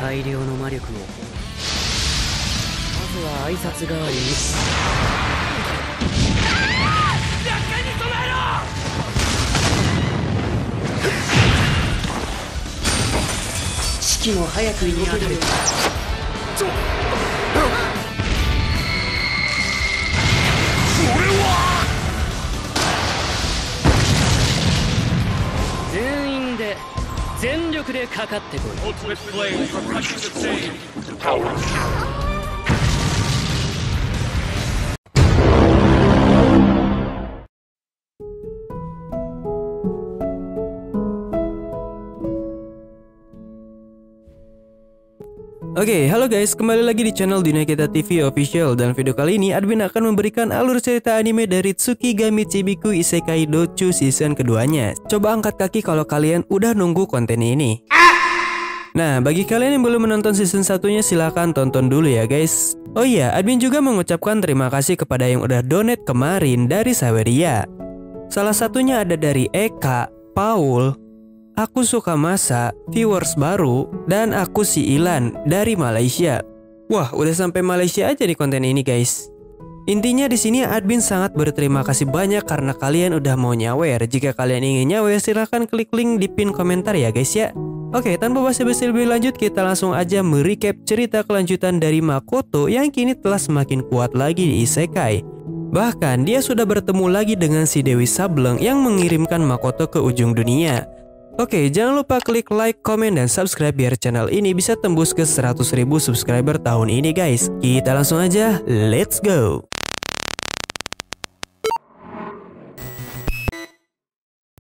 大量の魔力を。まずは挨拶代わりに。落下に備えろ。士気も早くに当たる。全員で全力でかかってこい。Oke, halo guys, kembali lagi di channel Dunia Kita TV Official. Dan video kali ini admin akan memberikan alur cerita anime dari Tsukigami Chibiku Isekai Dochu season keduanya. Coba angkat kaki kalau kalian udah nunggu konten ini. Nah, bagi kalian yang belum menonton season satunya silahkan tonton dulu ya guys. Oh iya, admin juga mengucapkan terima kasih kepada yang udah donate kemarin dari Saweria. Salah satunya ada dari Eka, Paul, Aku Suka Masa, viewers baru, dan aku si Ilan dari Malaysia. Wah, udah sampai Malaysia aja di konten ini guys. Intinya di sini admin sangat berterima kasih banyak karena kalian udah mau nyawer. Jika kalian ingin nyawer silahkan klik link di pin komentar ya guys ya. Oke, tanpa basa-basi lebih lanjut kita langsung aja merecap cerita kelanjutan dari Makoto yang kini telah semakin kuat lagi di Isekai. Bahkan dia sudah bertemu lagi dengan si Dewi Sableng yang mengirimkan Makoto ke ujung dunia. Oke, jangan lupa klik like, komen, dan subscribe biar channel ini bisa tembus ke 100.000 subscriber tahun ini guys. Kita langsung aja, let's go!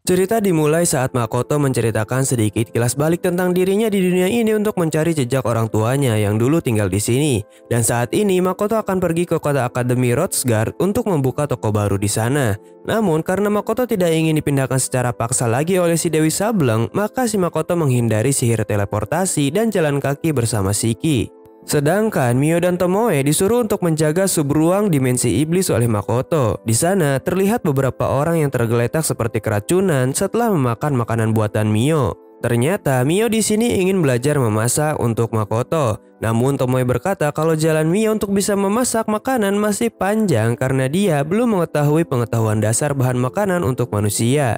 Cerita dimulai saat Makoto menceritakan sedikit kilas balik tentang dirinya di dunia ini untuk mencari jejak orang tuanya yang dulu tinggal di sini. Dan saat ini Makoto akan pergi ke kota Akademi Rothsgard untuk membuka toko baru di sana. Namun karena Makoto tidak ingin dipindahkan secara paksa lagi oleh si Dewi Sableng, maka si Makoto menghindari sihir teleportasi dan jalan kaki bersama Shiki. Sedangkan Mio dan Tomoe disuruh untuk menjaga subruang dimensi iblis oleh Makoto. Di sana terlihat beberapa orang yang tergeletak seperti keracunan setelah memakan makanan buatan Mio. Ternyata Mio di sini ingin belajar memasak untuk Makoto. Namun Tomoe berkata kalau jalan Mio untuk bisa memasak makanan masih panjang karena dia belum mengetahui pengetahuan dasar bahan makanan untuk manusia.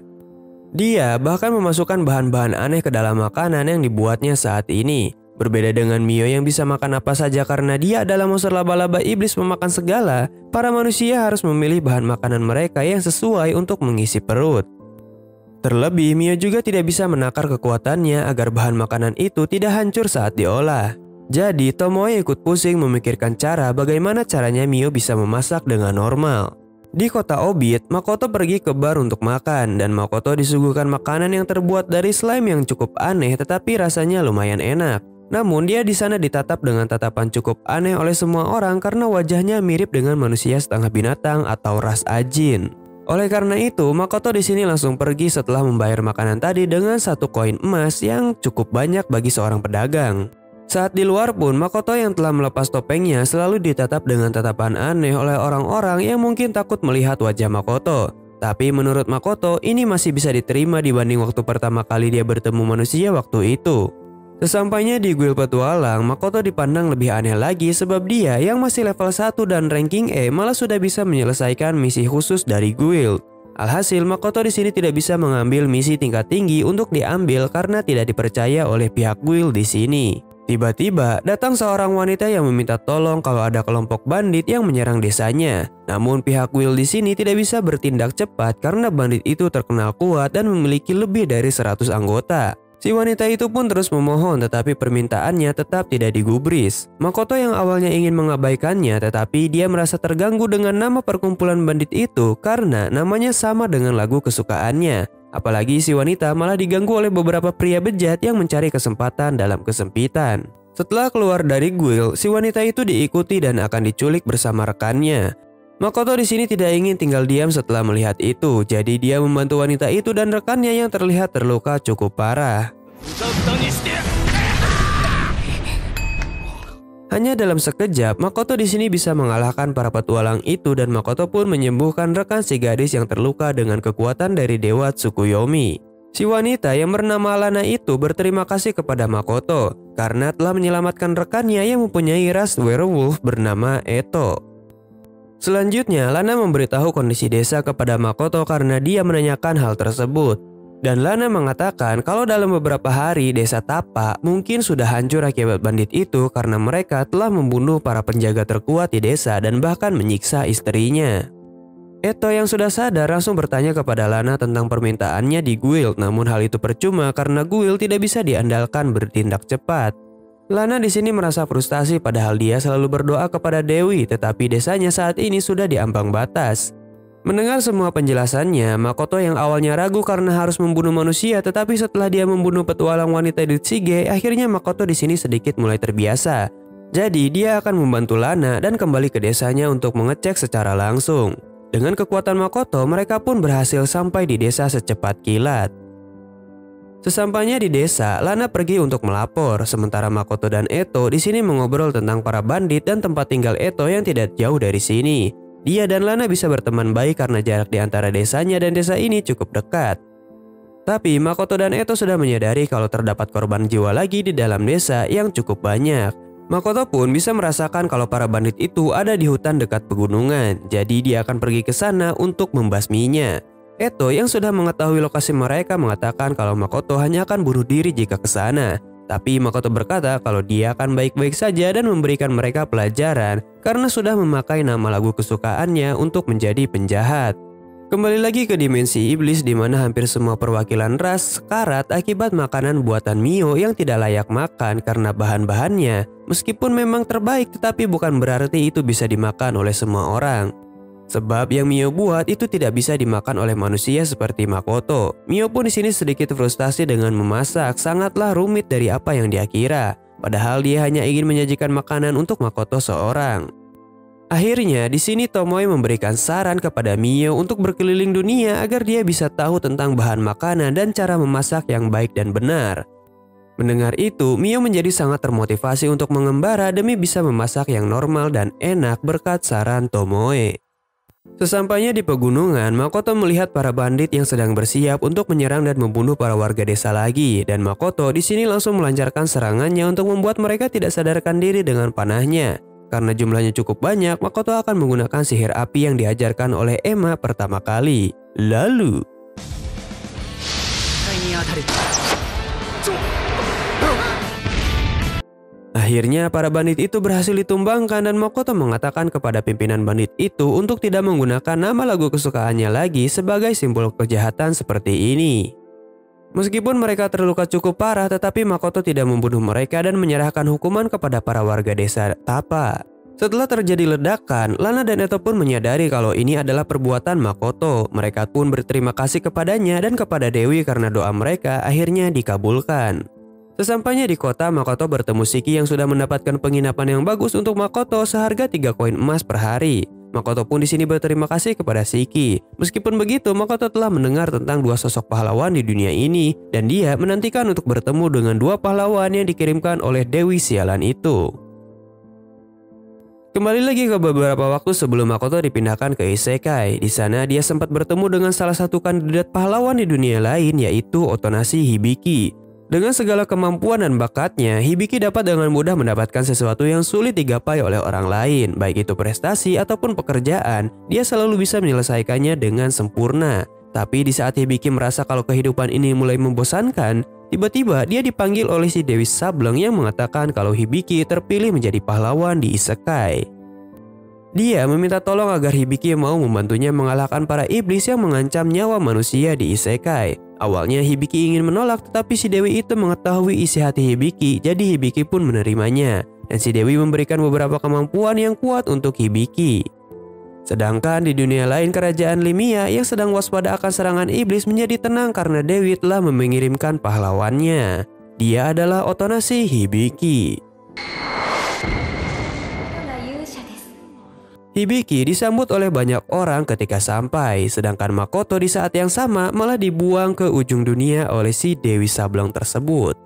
Dia bahkan memasukkan bahan-bahan aneh ke dalam makanan yang dibuatnya saat ini. Berbeda dengan Mio yang bisa makan apa saja karena dia adalah monster laba-laba iblis pemakan segala, para manusia harus memilih bahan makanan mereka yang sesuai untuk mengisi perut. Terlebih, Mio juga tidak bisa menakar kekuatannya agar bahan makanan itu tidak hancur saat diolah. Jadi, Tomoe ikut pusing memikirkan cara bagaimana caranya Mio bisa memasak dengan normal. Di kota Obit, Makoto pergi ke bar untuk makan dan Makoto disuguhkan makanan yang terbuat dari slime yang cukup aneh tetapi rasanya lumayan enak. Namun dia di sana ditatap dengan tatapan cukup aneh oleh semua orang karena wajahnya mirip dengan manusia setengah binatang atau ras ajin. Oleh karena itu, Makoto di sini langsung pergi setelah membayar makanan tadi dengan 1 koin emas yang cukup banyak bagi seorang pedagang. Saat di luar pun, Makoto yang telah melepas topengnya selalu ditatap dengan tatapan aneh oleh orang-orang yang mungkin takut melihat wajah Makoto. Tapi menurut Makoto, ini masih bisa diterima dibanding waktu pertama kali dia bertemu manusia waktu itu. Sesampainya di guild petualang, Makoto dipandang lebih aneh lagi sebab dia yang masih level 1 dan ranking E malah sudah bisa menyelesaikan misi khusus dari guild. Alhasil, Makoto di sini tidak bisa mengambil misi tingkat tinggi untuk diambil karena tidak dipercaya oleh pihak guild di sini. Tiba-tiba datang seorang wanita yang meminta tolong kalau ada kelompok bandit yang menyerang desanya. Namun pihak guild di sini tidak bisa bertindak cepat karena bandit itu terkenal kuat dan memiliki lebih dari 100 anggota. Si wanita itu pun terus memohon tetapi permintaannya tetap tidak digubris. Makoto yang awalnya ingin mengabaikannya tetapi dia merasa terganggu dengan nama perkumpulan bandit itu karena namanya sama dengan lagu kesukaannya. Apalagi si wanita malah diganggu oleh beberapa pria bejat yang mencari kesempatan dalam kesempitan. Setelah keluar dari guild, si wanita itu diikuti dan akan diculik bersama rekannya. Makoto di sini tidak ingin tinggal diam setelah melihat itu, jadi dia membantu wanita itu dan rekannya yang terlihat terluka cukup parah. Hanya dalam sekejap, Makoto di sini bisa mengalahkan para petualang itu dan Makoto pun menyembuhkan rekan si gadis yang terluka dengan kekuatan dari Dewa Tsukuyomi. Si wanita yang bernama Lana itu berterima kasih kepada Makoto karena telah menyelamatkan rekannya yang mempunyai ras werewolf bernama Eto. Selanjutnya, Lana memberitahu kondisi desa kepada Makoto karena dia menanyakan hal tersebut. Dan Lana mengatakan kalau dalam beberapa hari desa Tapa mungkin sudah hancur akibat bandit itu karena mereka telah membunuh para penjaga terkuat di desa dan bahkan menyiksa istrinya. Eto yang sudah sadar langsung bertanya kepada Lana tentang permintaannya di guild, namun hal itu percuma karena guild tidak bisa diandalkan bertindak cepat. Lana di sini merasa frustasi padahal dia selalu berdoa kepada Dewi, tetapi desanya saat ini sudah di ambang batas. Mendengar semua penjelasannya, Makoto yang awalnya ragu karena harus membunuh manusia, tetapi setelah dia membunuh petualang wanita di Tsige, akhirnya Makoto di sini sedikit mulai terbiasa. Jadi dia akan membantu Lana dan kembali ke desanya untuk mengecek secara langsung. Dengan kekuatan Makoto, mereka pun berhasil sampai di desa secepat kilat. Sesampainya di desa, Lana pergi untuk melapor, sementara Makoto dan Eto di sini mengobrol tentang para bandit dan tempat tinggal Eto yang tidak jauh dari sini. Dia dan Lana bisa berteman baik karena jarak di antara desanya dan desa ini cukup dekat. Tapi Makoto dan Eto sudah menyadari kalau terdapat korban jiwa lagi di dalam desa yang cukup banyak. Makoto pun bisa merasakan kalau para bandit itu ada di hutan dekat pegunungan, jadi dia akan pergi ke sana untuk membasminya. Eto yang sudah mengetahui lokasi mereka mengatakan kalau Makoto hanya akan bunuh diri jika ke sana. Tapi Makoto berkata kalau dia akan baik-baik saja dan memberikan mereka pelajaran karena sudah memakai nama lagu kesukaannya untuk menjadi penjahat. Kembali lagi ke dimensi iblis di mana hampir semua perwakilan ras sekarat akibat makanan buatan Mio yang tidak layak makan karena bahan-bahannya. Meskipun memang terbaik tetapi bukan berarti itu bisa dimakan oleh semua orang. Sebab yang Mio buat itu tidak bisa dimakan oleh manusia seperti Makoto. Mio pun di sini sedikit frustasi dengan memasak, sangatlah rumit dari apa yang dia kira. Padahal dia hanya ingin menyajikan makanan untuk Makoto seorang. Akhirnya di sini Tomoe memberikan saran kepada Mio untuk berkeliling dunia agar dia bisa tahu tentang bahan makanan dan cara memasak yang baik dan benar. Mendengar itu, Mio menjadi sangat termotivasi untuk mengembara demi bisa memasak yang normal dan enak berkat saran Tomoe. Sesampainya di pegunungan, Makoto melihat para bandit yang sedang bersiap untuk menyerang dan membunuh para warga desa lagi, dan Makoto di sini langsung melancarkan serangannya untuk membuat mereka tidak sadarkan diri dengan panahnya. Karena jumlahnya cukup banyak, Makoto akan menggunakan sihir api yang diajarkan oleh Emma pertama kali. Lalu akhirnya para bandit itu berhasil ditumbangkan dan Makoto mengatakan kepada pimpinan bandit itu untuk tidak menggunakan nama lagu kesukaannya lagi sebagai simbol kejahatan seperti ini. Meskipun mereka terluka cukup parah, tetapi Makoto tidak membunuh mereka dan menyerahkan hukuman kepada para warga desa Tapa. Setelah terjadi ledakan, Lana dan Eto pun menyadari kalau ini adalah perbuatan Makoto. Mereka pun berterima kasih kepadanya dan kepada Dewi karena doa mereka akhirnya dikabulkan. Sesampainya di kota, Makoto bertemu Shiki yang sudah mendapatkan penginapan yang bagus untuk Makoto seharga 3 koin emas per hari. Makoto pun di sini berterima kasih kepada Shiki. Meskipun begitu, Makoto telah mendengar tentang 2 sosok pahlawan di dunia ini dan dia menantikan untuk bertemu dengan 2 pahlawan yang dikirimkan oleh Dewi Sialan itu. Kembali lagi ke beberapa waktu sebelum Makoto dipindahkan ke Isekai. Di sana dia sempat bertemu dengan salah satu kandidat pahlawan di dunia lain, yaitu Otonashi Hibiki. Dengan segala kemampuan dan bakatnya, Hibiki dapat dengan mudah mendapatkan sesuatu yang sulit digapai oleh orang lain. Baik itu prestasi ataupun pekerjaan, dia selalu bisa menyelesaikannya dengan sempurna. Tapi di saat Hibiki merasa kalau kehidupan ini mulai membosankan, tiba-tiba dia dipanggil oleh si Dewi Sableng yang mengatakan kalau Hibiki terpilih menjadi pahlawan di Isekai. Dia meminta tolong agar Hibiki mau membantunya mengalahkan para iblis yang mengancam nyawa manusia di Isekai. Awalnya Hibiki ingin menolak, tetapi si Dewi itu mengetahui isi hati Hibiki, jadi Hibiki pun menerimanya. Dan si Dewi memberikan beberapa kemampuan yang kuat untuk Hibiki. Sedangkan di dunia lain, kerajaan Limia yang sedang waspada akan serangan iblis menjadi tenang karena Dewi telah mengirimkan pahlawannya. Dia adalah Otonashi Hibiki. Hibiki disambut oleh banyak orang ketika sampai, sedangkan Makoto di saat yang sama malah dibuang ke ujung dunia oleh si Dewi Sableng tersebut.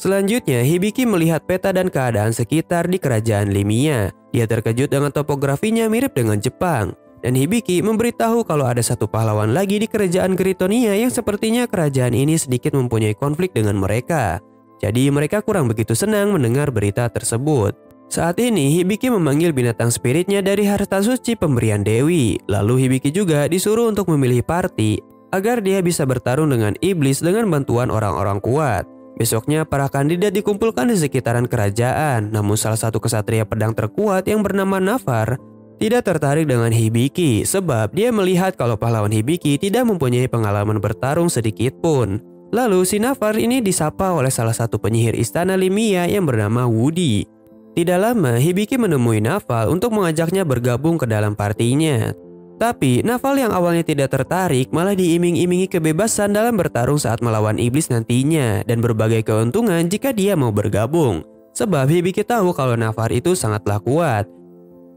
Selanjutnya, Hibiki melihat peta dan keadaan sekitar di kerajaan Limia. Dia terkejut dengan topografinya mirip dengan Jepang. Dan Hibiki memberitahu kalau ada satu pahlawan lagi di kerajaan Gritonia yang sepertinya kerajaan ini sedikit mempunyai konflik dengan mereka. Jadi mereka kurang begitu senang mendengar berita tersebut. Saat ini Hibiki memanggil binatang spiritnya dari harta suci pemberian Dewi. Lalu Hibiki juga disuruh untuk memilih party agar dia bisa bertarung dengan iblis dengan bantuan orang-orang kuat. Besoknya para kandidat dikumpulkan di sekitaran kerajaan. Namun salah satu kesatria pedang terkuat yang bernama Nafar tidak tertarik dengan Hibiki sebab dia melihat kalau pahlawan Hibiki tidak mempunyai pengalaman bertarung sedikit pun. Lalu si Nafar ini disapa oleh salah satu penyihir istana Limia yang bernama Woody. Tidak lama Hibiki menemui Naval untuk mengajaknya bergabung ke dalam partinya. Tapi Naval yang awalnya tidak tertarik malah diiming-imingi kebebasan dalam bertarung saat melawan iblis nantinya dan berbagai keuntungan jika dia mau bergabung. Sebab Hibiki tahu kalau Nafar itu sangatlah kuat.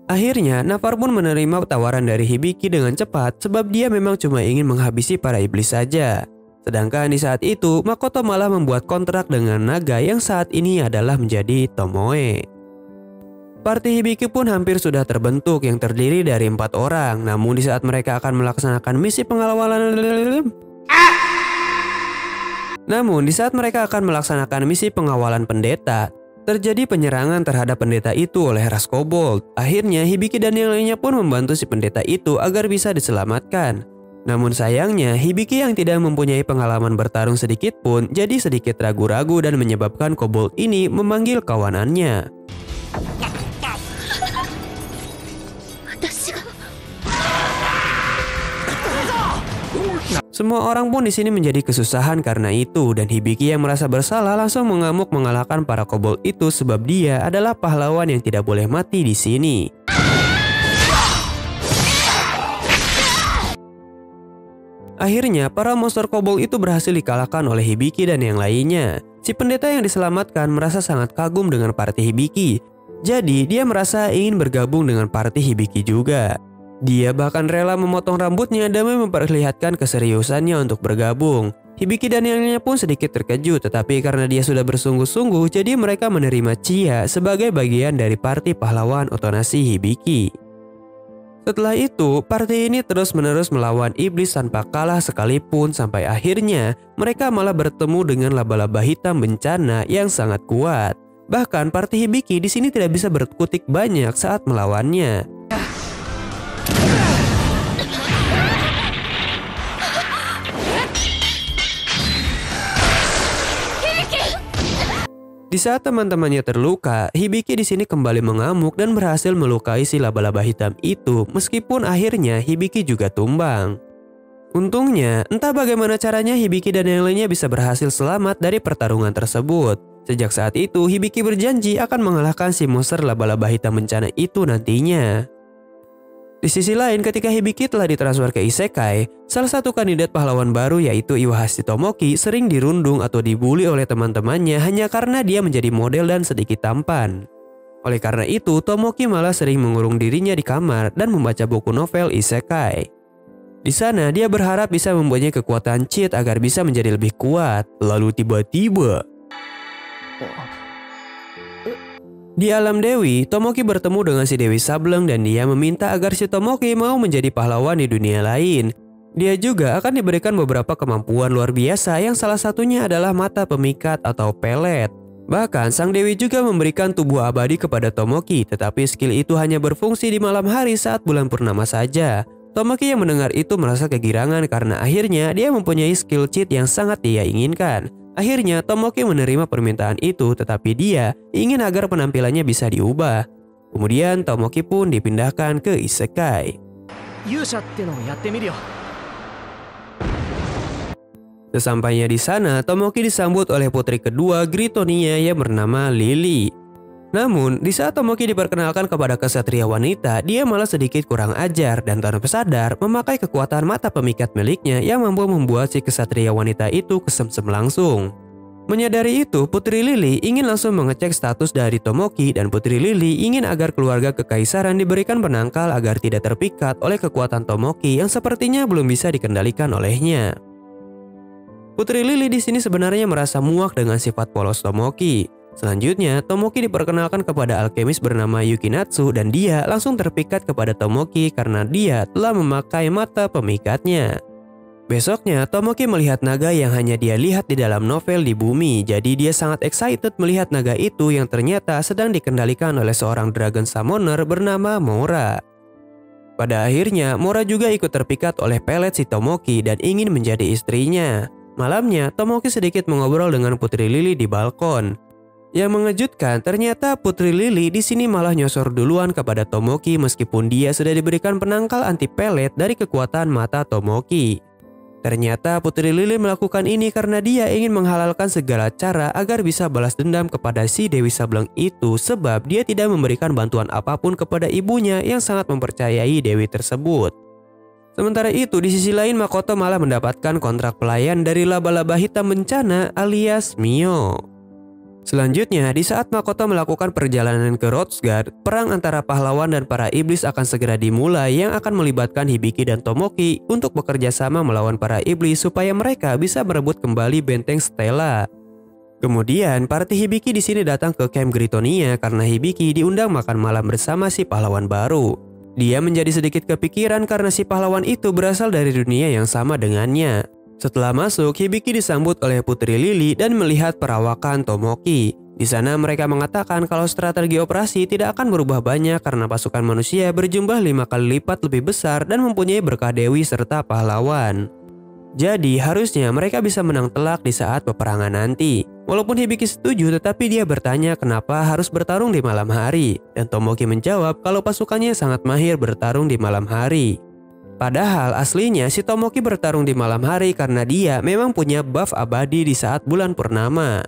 Akhirnya Nafar pun menerima tawaran dari Hibiki dengan cepat sebab dia memang cuma ingin menghabisi para iblis saja. Sedangkan di saat itu Makoto malah membuat kontrak dengan naga yang saat ini adalah menjadi Tomoe. Parti Hibiki pun hampir sudah terbentuk yang terdiri dari 4 orang. Namun di saat mereka akan melaksanakan misi pengawalan pendeta, terjadi penyerangan terhadap pendeta itu oleh ras kobold. Akhirnya Hibiki dan yang lainnya pun membantu si pendeta itu agar bisa diselamatkan. Namun sayangnya Hibiki yang tidak mempunyai pengalaman bertarung sedikit pun jadi sedikit ragu-ragu dan menyebabkan kobold ini memanggil kawanannya. Semua orang pun di sini menjadi kesusahan karena itu dan Hibiki yang merasa bersalah langsung mengamuk mengalahkan para kobold itu sebab dia adalah pahlawan yang tidak boleh mati di sini. Akhirnya para monster kobold itu berhasil dikalahkan oleh Hibiki dan yang lainnya. Si pendeta yang diselamatkan merasa sangat kagum dengan party Hibiki. Jadi dia merasa ingin bergabung dengan party Hibiki juga. Dia bahkan rela memotong rambutnya demi memperlihatkan keseriusannya untuk bergabung. Hibiki dan yang lainnya pun sedikit terkejut, tetapi karena dia sudah bersungguh-sungguh, jadi mereka menerima Chia sebagai bagian dari parti pahlawan Otonashi Hibiki. Setelah itu, parti ini terus-menerus melawan iblis tanpa kalah sekalipun sampai akhirnya mereka malah bertemu dengan laba-laba hitam bencana yang sangat kuat. Bahkan parti Hibiki di sini tidak bisa berkutik banyak saat melawannya. Di saat teman-temannya terluka, Hibiki di sini kembali mengamuk dan berhasil melukai si laba-laba hitam itu meskipun akhirnya Hibiki juga tumbang. Untungnya, entah bagaimana caranya Hibiki dan yang lainnya bisa berhasil selamat dari pertarungan tersebut. Sejak saat itu, Hibiki berjanji akan mengalahkan si monster laba-laba hitam bencana itu nantinya. Di sisi lain, ketika Hibiki telah ditransfer ke Isekai, salah satu kandidat pahlawan baru yaitu Iwahashi Tomoki sering dirundung atau dibully oleh teman-temannya hanya karena dia menjadi model dan sedikit tampan. Oleh karena itu, Tomoki malah sering mengurung dirinya di kamar dan membaca buku novel Isekai. Di sana, dia berharap bisa mempunyai kekuatan cheat agar bisa menjadi lebih kuat. Lalu tiba-tiba di alam Dewi, Tomoki bertemu dengan si Dewi Sableng dan dia meminta agar si Tomoki mau menjadi pahlawan di dunia lain. Dia juga akan diberikan beberapa kemampuan luar biasa yang salah satunya adalah mata pemikat atau pelet. Bahkan sang Dewi juga memberikan tubuh abadi kepada Tomoki, tetapi skill itu hanya berfungsi di malam hari saat bulan purnama saja. Tomoki yang mendengar itu merasa kegirangan karena akhirnya dia mempunyai skill cheat yang sangat dia inginkan. Akhirnya Tomoki menerima permintaan itu, tetapi dia ingin agar penampilannya bisa diubah. Kemudian Tomoki pun dipindahkan ke Isekai. Sesampainya di sana, Tomoki disambut oleh putri kedua Gritonia yang bernama Lily. Namun, di saat Tomoki diperkenalkan kepada kesatria wanita, dia malah sedikit kurang ajar dan tanpa sadar memakai kekuatan mata pemikat miliknya yang mampu membuat si kesatria wanita itu kesemsem langsung. Menyadari itu, Putri Lily ingin langsung mengecek status dari Tomoki dan Putri Lily ingin agar keluarga kekaisaran diberikan penangkal agar tidak terpikat oleh kekuatan Tomoki yang sepertinya belum bisa dikendalikan olehnya. Putri Lily di sini sebenarnya merasa muak dengan sifat polos Tomoki. Selanjutnya, Tomoki diperkenalkan kepada alkemis bernama Yukinatsu dan dia langsung terpikat kepada Tomoki karena dia telah memakai mata pemikatnya. Besoknya, Tomoki melihat naga yang hanya dia lihat di dalam novel di bumi, jadi dia sangat excited melihat naga itu yang ternyata sedang dikendalikan oleh seorang dragon summoner bernama Mora. Pada akhirnya, Mora juga ikut terpikat oleh pelet si Tomoki dan ingin menjadi istrinya. Malamnya, Tomoki sedikit mengobrol dengan Putri Lily di balkon. Yang mengejutkan, ternyata Putri Lily di sini malah nyosor duluan kepada Tomoki meskipun dia sudah diberikan penangkal anti pelet dari kekuatan mata Tomoki. Ternyata Putri Lily melakukan ini karena dia ingin menghalalkan segala cara agar bisa balas dendam kepada si Dewi Sableng itu sebab dia tidak memberikan bantuan apapun kepada ibunya yang sangat mempercayai Dewi tersebut. Sementara itu, di sisi lain Makoto malah mendapatkan kontrak pelayan dari laba-laba hitam bencana alias Mio. Selanjutnya, di saat Makoto melakukan perjalanan ke Rhodes-Guard, perang antara pahlawan dan para iblis akan segera dimulai yang akan melibatkan Hibiki dan Tomoki untuk bekerja sama melawan para iblis supaya mereka bisa merebut kembali benteng Stella. Kemudian, party Hibiki di sini datang ke camp Gritonia karena Hibiki diundang makan malam bersama si pahlawan baru. Dia menjadi sedikit kepikiran karena si pahlawan itu berasal dari dunia yang sama dengannya. Setelah masuk, Hibiki disambut oleh Putri Lily dan melihat perawakan Tomoki. Di sana mereka mengatakan kalau strategi operasi tidak akan berubah banyak karena pasukan manusia berjumlah 5 kali lipat lebih besar dan mempunyai berkah dewi serta pahlawan. Jadi harusnya mereka bisa menang telak di saat peperangan nanti. Walaupun Hibiki setuju, tetapi dia bertanya kenapa harus bertarung di malam hari. Dan Tomoki menjawab kalau pasukannya sangat mahir bertarung di malam hari. Padahal aslinya si Tomoki bertarung di malam hari karena dia memang punya buff abadi di saat bulan purnama.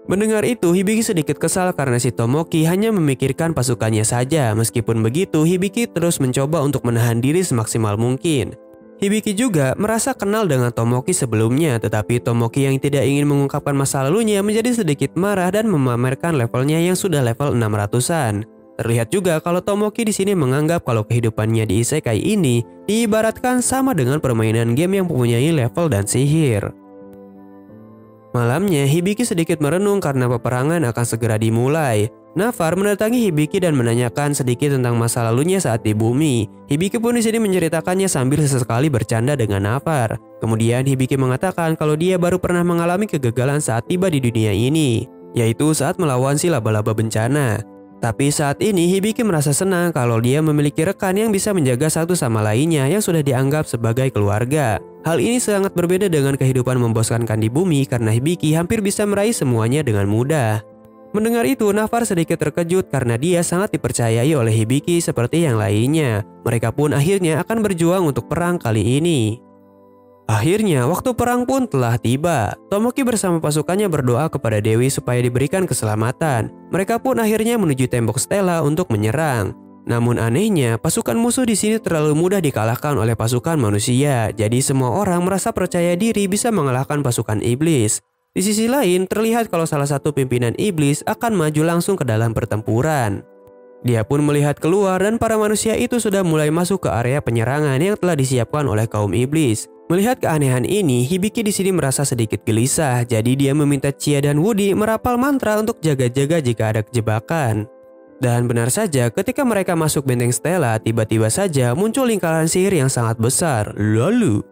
Mendengar itu, Hibiki sedikit kesal karena si Tomoki hanya memikirkan pasukannya saja. Meskipun begitu, Hibiki terus mencoba untuk menahan diri semaksimal mungkin. Hibiki juga merasa kenal dengan Tomoki sebelumnya, tetapi Tomoki yang tidak ingin mengungkapkan masa lalunya menjadi sedikit marah dan memamerkan levelnya yang sudah level 600-an. Terlihat juga kalau Tomoki di sini menganggap kalau kehidupannya di isekai ini diibaratkan sama dengan permainan game yang mempunyai level dan sihir. Malamnya, Hibiki sedikit merenung karena peperangan akan segera dimulai. Nafar mendatangi Hibiki dan menanyakan sedikit tentang masa lalunya saat di bumi. Hibiki pun di sini menceritakannya sambil sesekali bercanda dengan Nafar. Kemudian Hibiki mengatakan kalau dia baru pernah mengalami kegagalan saat tiba di dunia ini, yaitu saat melawan si laba-laba bencana. Tapi saat ini Hibiki merasa senang kalau dia memiliki rekan yang bisa menjaga satu sama lainnya yang sudah dianggap sebagai keluarga. Hal ini sangat berbeda dengan kehidupan membosankan di bumi karena Hibiki hampir bisa meraih semuanya dengan mudah. Mendengar itu, Nafar sedikit terkejut karena dia sangat dipercayai oleh Hibiki seperti yang lainnya. Mereka pun akhirnya akan berjuang untuk perang kali ini. Akhirnya, waktu perang pun telah tiba. Tomoki bersama pasukannya berdoa kepada Dewi supaya diberikan keselamatan. Mereka pun akhirnya menuju tembok Stella untuk menyerang. Namun anehnya, pasukan musuh di sini terlalu mudah dikalahkan oleh pasukan manusia. Jadi semua orang merasa percaya diri bisa mengalahkan pasukan iblis. Di sisi lain, terlihat kalau salah satu pimpinan iblis akan maju langsung ke dalam pertempuran. Dia pun melihat keluar dan para manusia itu sudah mulai masuk ke area penyerangan yang telah disiapkan oleh kaum iblis. Melihat keanehan ini, Hibiki di sini merasa sedikit gelisah. Jadi dia meminta Chia dan Woody merapal mantra untuk jaga-jaga jika ada kejebakan. Dan benar saja, ketika mereka masuk benteng Stella, tiba-tiba saja muncul lingkaran sihir yang sangat besar. Lalu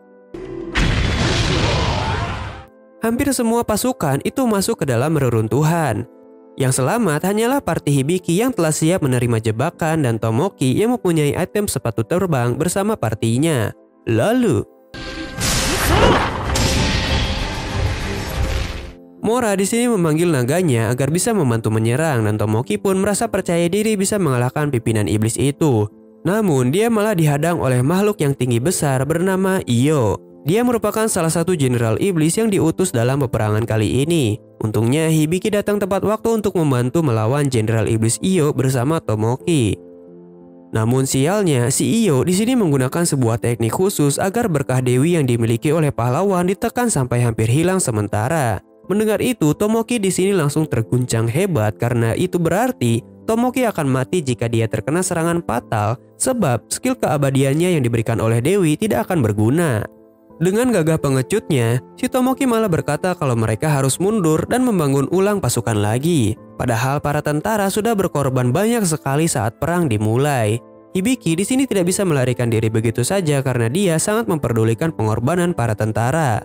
hampir semua pasukan itu masuk ke dalam reruntuhan. Yang selamat hanyalah party Hibiki yang telah siap menerima jebakan dan Tomoki yang mempunyai item sepatu terbang bersama partinya. Lalu Mora di sini memanggil naganya agar bisa membantu menyerang dan Tomoki pun merasa percaya diri bisa mengalahkan pimpinan iblis itu. Namun dia malah dihadang oleh makhluk yang tinggi besar bernama Iyo. Dia merupakan salah satu jenderal iblis yang diutus dalam peperangan kali ini. Untungnya Hibiki datang tepat waktu untuk membantu melawan jenderal iblis Iyo bersama Tomoki. Namun sialnya, si Iyo di sini menggunakan sebuah teknik khusus agar berkah dewi yang dimiliki oleh pahlawan ditekan sampai hampir hilang sementara. Mendengar itu, Tomoki di sini langsung terguncang hebat karena itu berarti Tomoki akan mati jika dia terkena serangan fatal sebab skill keabadiannya yang diberikan oleh Dewi tidak akan berguna. Dengan gagah pengecutnya, si Tomoki malah berkata kalau mereka harus mundur dan membangun ulang pasukan lagi. Padahal para tentara sudah berkorban banyak sekali saat perang dimulai. Hibiki di sini tidak bisa melarikan diri begitu saja karena dia sangat memperdulikan pengorbanan para tentara.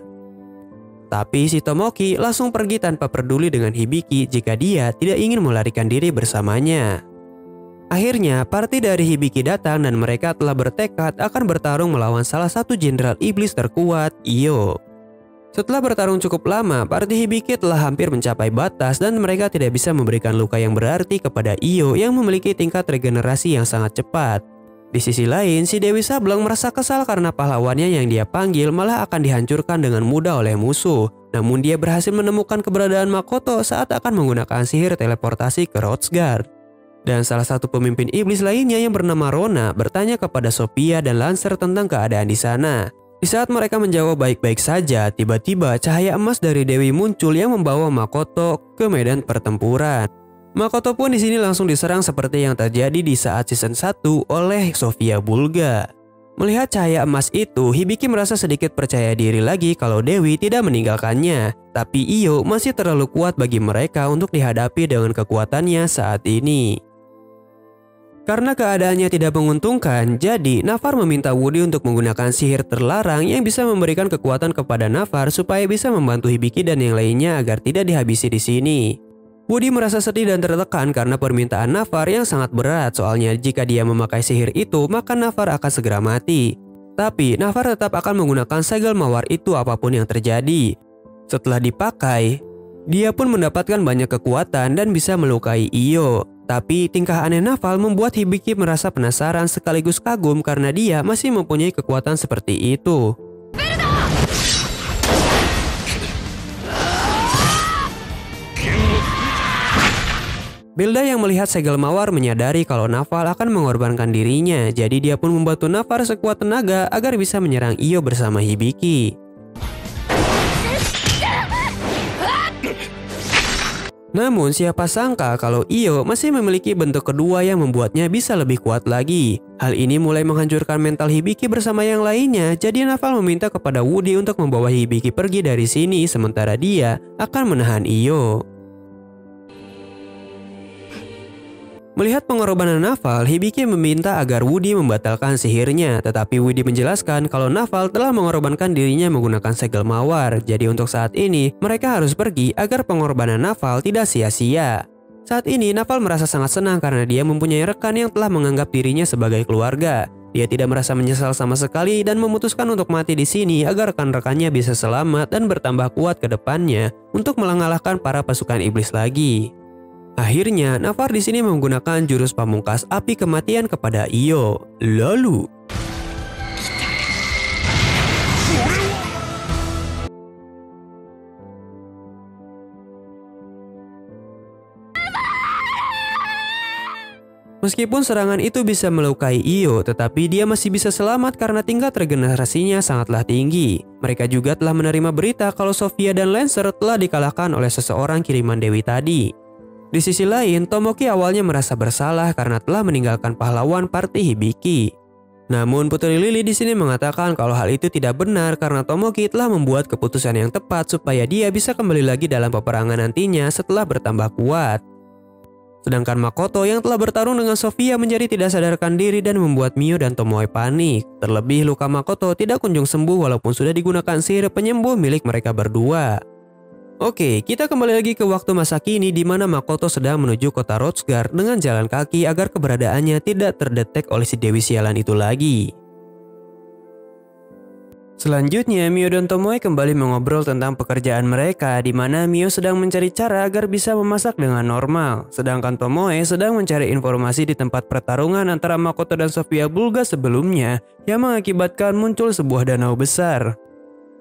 Tapi si Tomoki langsung pergi tanpa peduli dengan Hibiki jika dia tidak ingin melarikan diri bersamanya. Akhirnya, parti dari Hibiki datang dan mereka telah bertekad akan bertarung melawan salah satu jenderal iblis terkuat, Iyo. Setelah bertarung cukup lama, parti Hibiki telah hampir mencapai batas dan mereka tidak bisa memberikan luka yang berarti kepada Iyo yang memiliki tingkat regenerasi yang sangat cepat. Di sisi lain, si Dewi Sableng merasa kesal karena pahlawannya yang dia panggil malah akan dihancurkan dengan mudah oleh musuh. Namun dia berhasil menemukan keberadaan Makoto saat akan menggunakan sihir teleportasi ke Hrothgar. Dan salah satu pemimpin iblis lainnya yang bernama Rona bertanya kepada Sophia dan Lancer tentang keadaan di sana. Di saat mereka menjawab baik-baik saja, tiba-tiba cahaya emas dari Dewi muncul yang membawa Makoto ke medan pertempuran. Makoto pun di sini langsung diserang seperti yang terjadi di saat season 1 oleh Sofia Bulga. Melihat cahaya emas itu, Hibiki merasa sedikit percaya diri lagi kalau Dewi tidak meninggalkannya. Tapi Iyo masih terlalu kuat bagi mereka untuk dihadapi dengan kekuatannya saat ini. Karena keadaannya tidak menguntungkan, jadi Navar meminta Woody untuk menggunakan sihir terlarang yang bisa memberikan kekuatan kepada Navar supaya bisa membantu Hibiki dan yang lainnya agar tidak dihabisi di sini. Woody merasa sedih dan tertekan karena permintaan Navar yang sangat berat, soalnya jika dia memakai sihir itu maka Navar akan segera mati. Tapi Navar tetap akan menggunakan segel mawar itu apapun yang terjadi. Setelah dipakai, dia pun mendapatkan banyak kekuatan dan bisa melukai Iyo. Tapi tingkah aneh Naval membuat Hibiki merasa penasaran sekaligus kagum karena dia masih mempunyai kekuatan seperti itu. Belda yang melihat segel mawar menyadari kalau Naval akan mengorbankan dirinya, jadi dia pun membantu Navar sekuat tenaga agar bisa menyerang Iyo bersama Hibiki. Namun siapa sangka kalau Iyo masih memiliki bentuk kedua yang membuatnya bisa lebih kuat lagi. Hal ini mulai menghancurkan mental Hibiki bersama yang lainnya, jadi Naval meminta kepada Woody untuk membawa Hibiki pergi dari sini sementara dia akan menahan Iyo. Melihat pengorbanan Naval, Hibiki meminta agar Woody membatalkan sihirnya, tetapi Woody menjelaskan kalau Naval telah mengorbankan dirinya menggunakan segel mawar. Jadi untuk saat ini, mereka harus pergi agar pengorbanan Naval tidak sia-sia. Saat ini, Naval merasa sangat senang karena dia mempunyai rekan yang telah menganggap dirinya sebagai keluarga. Dia tidak merasa menyesal sama sekali dan memutuskan untuk mati di sini agar rekan-rekannya bisa selamat dan bertambah kuat ke depannya untuk mengalahkan para pasukan iblis lagi. Akhirnya, Navar di sini menggunakan jurus pamungkas api kematian kepada Iyo. Lalu, meskipun serangan itu bisa melukai Iyo, tetapi dia masih bisa selamat karena tingkat regenerasinya sangatlah tinggi. Mereka juga telah menerima berita kalau Sophia dan Lancer telah dikalahkan oleh seseorang kiriman Dewi tadi. Di sisi lain, Tomoki awalnya merasa bersalah karena telah meninggalkan pahlawan parti Hibiki. Namun Putri Lily di sini mengatakan kalau hal itu tidak benar karena Tomoki telah membuat keputusan yang tepat supaya dia bisa kembali lagi dalam peperangan nantinya setelah bertambah kuat. Sedangkan Makoto yang telah bertarung dengan Sophia menjadi tidak sadarkan diri dan membuat Mio dan Tomoe panik. Terlebih luka Makoto tidak kunjung sembuh walaupun sudah digunakan sihir penyembuh milik mereka berdua. Oke, kita kembali lagi ke waktu masa kini di mana Makoto sedang menuju kota Hrothgar dengan jalan kaki agar keberadaannya tidak terdetek oleh si Dewi Sialan itu lagi. Selanjutnya, Mio dan Tomoe kembali mengobrol tentang pekerjaan mereka di mana Mio sedang mencari cara agar bisa memasak dengan normal, sedangkan Tomoe sedang mencari informasi di tempat pertarungan antara Makoto dan Sofia Bulga sebelumnya yang mengakibatkan muncul sebuah danau besar.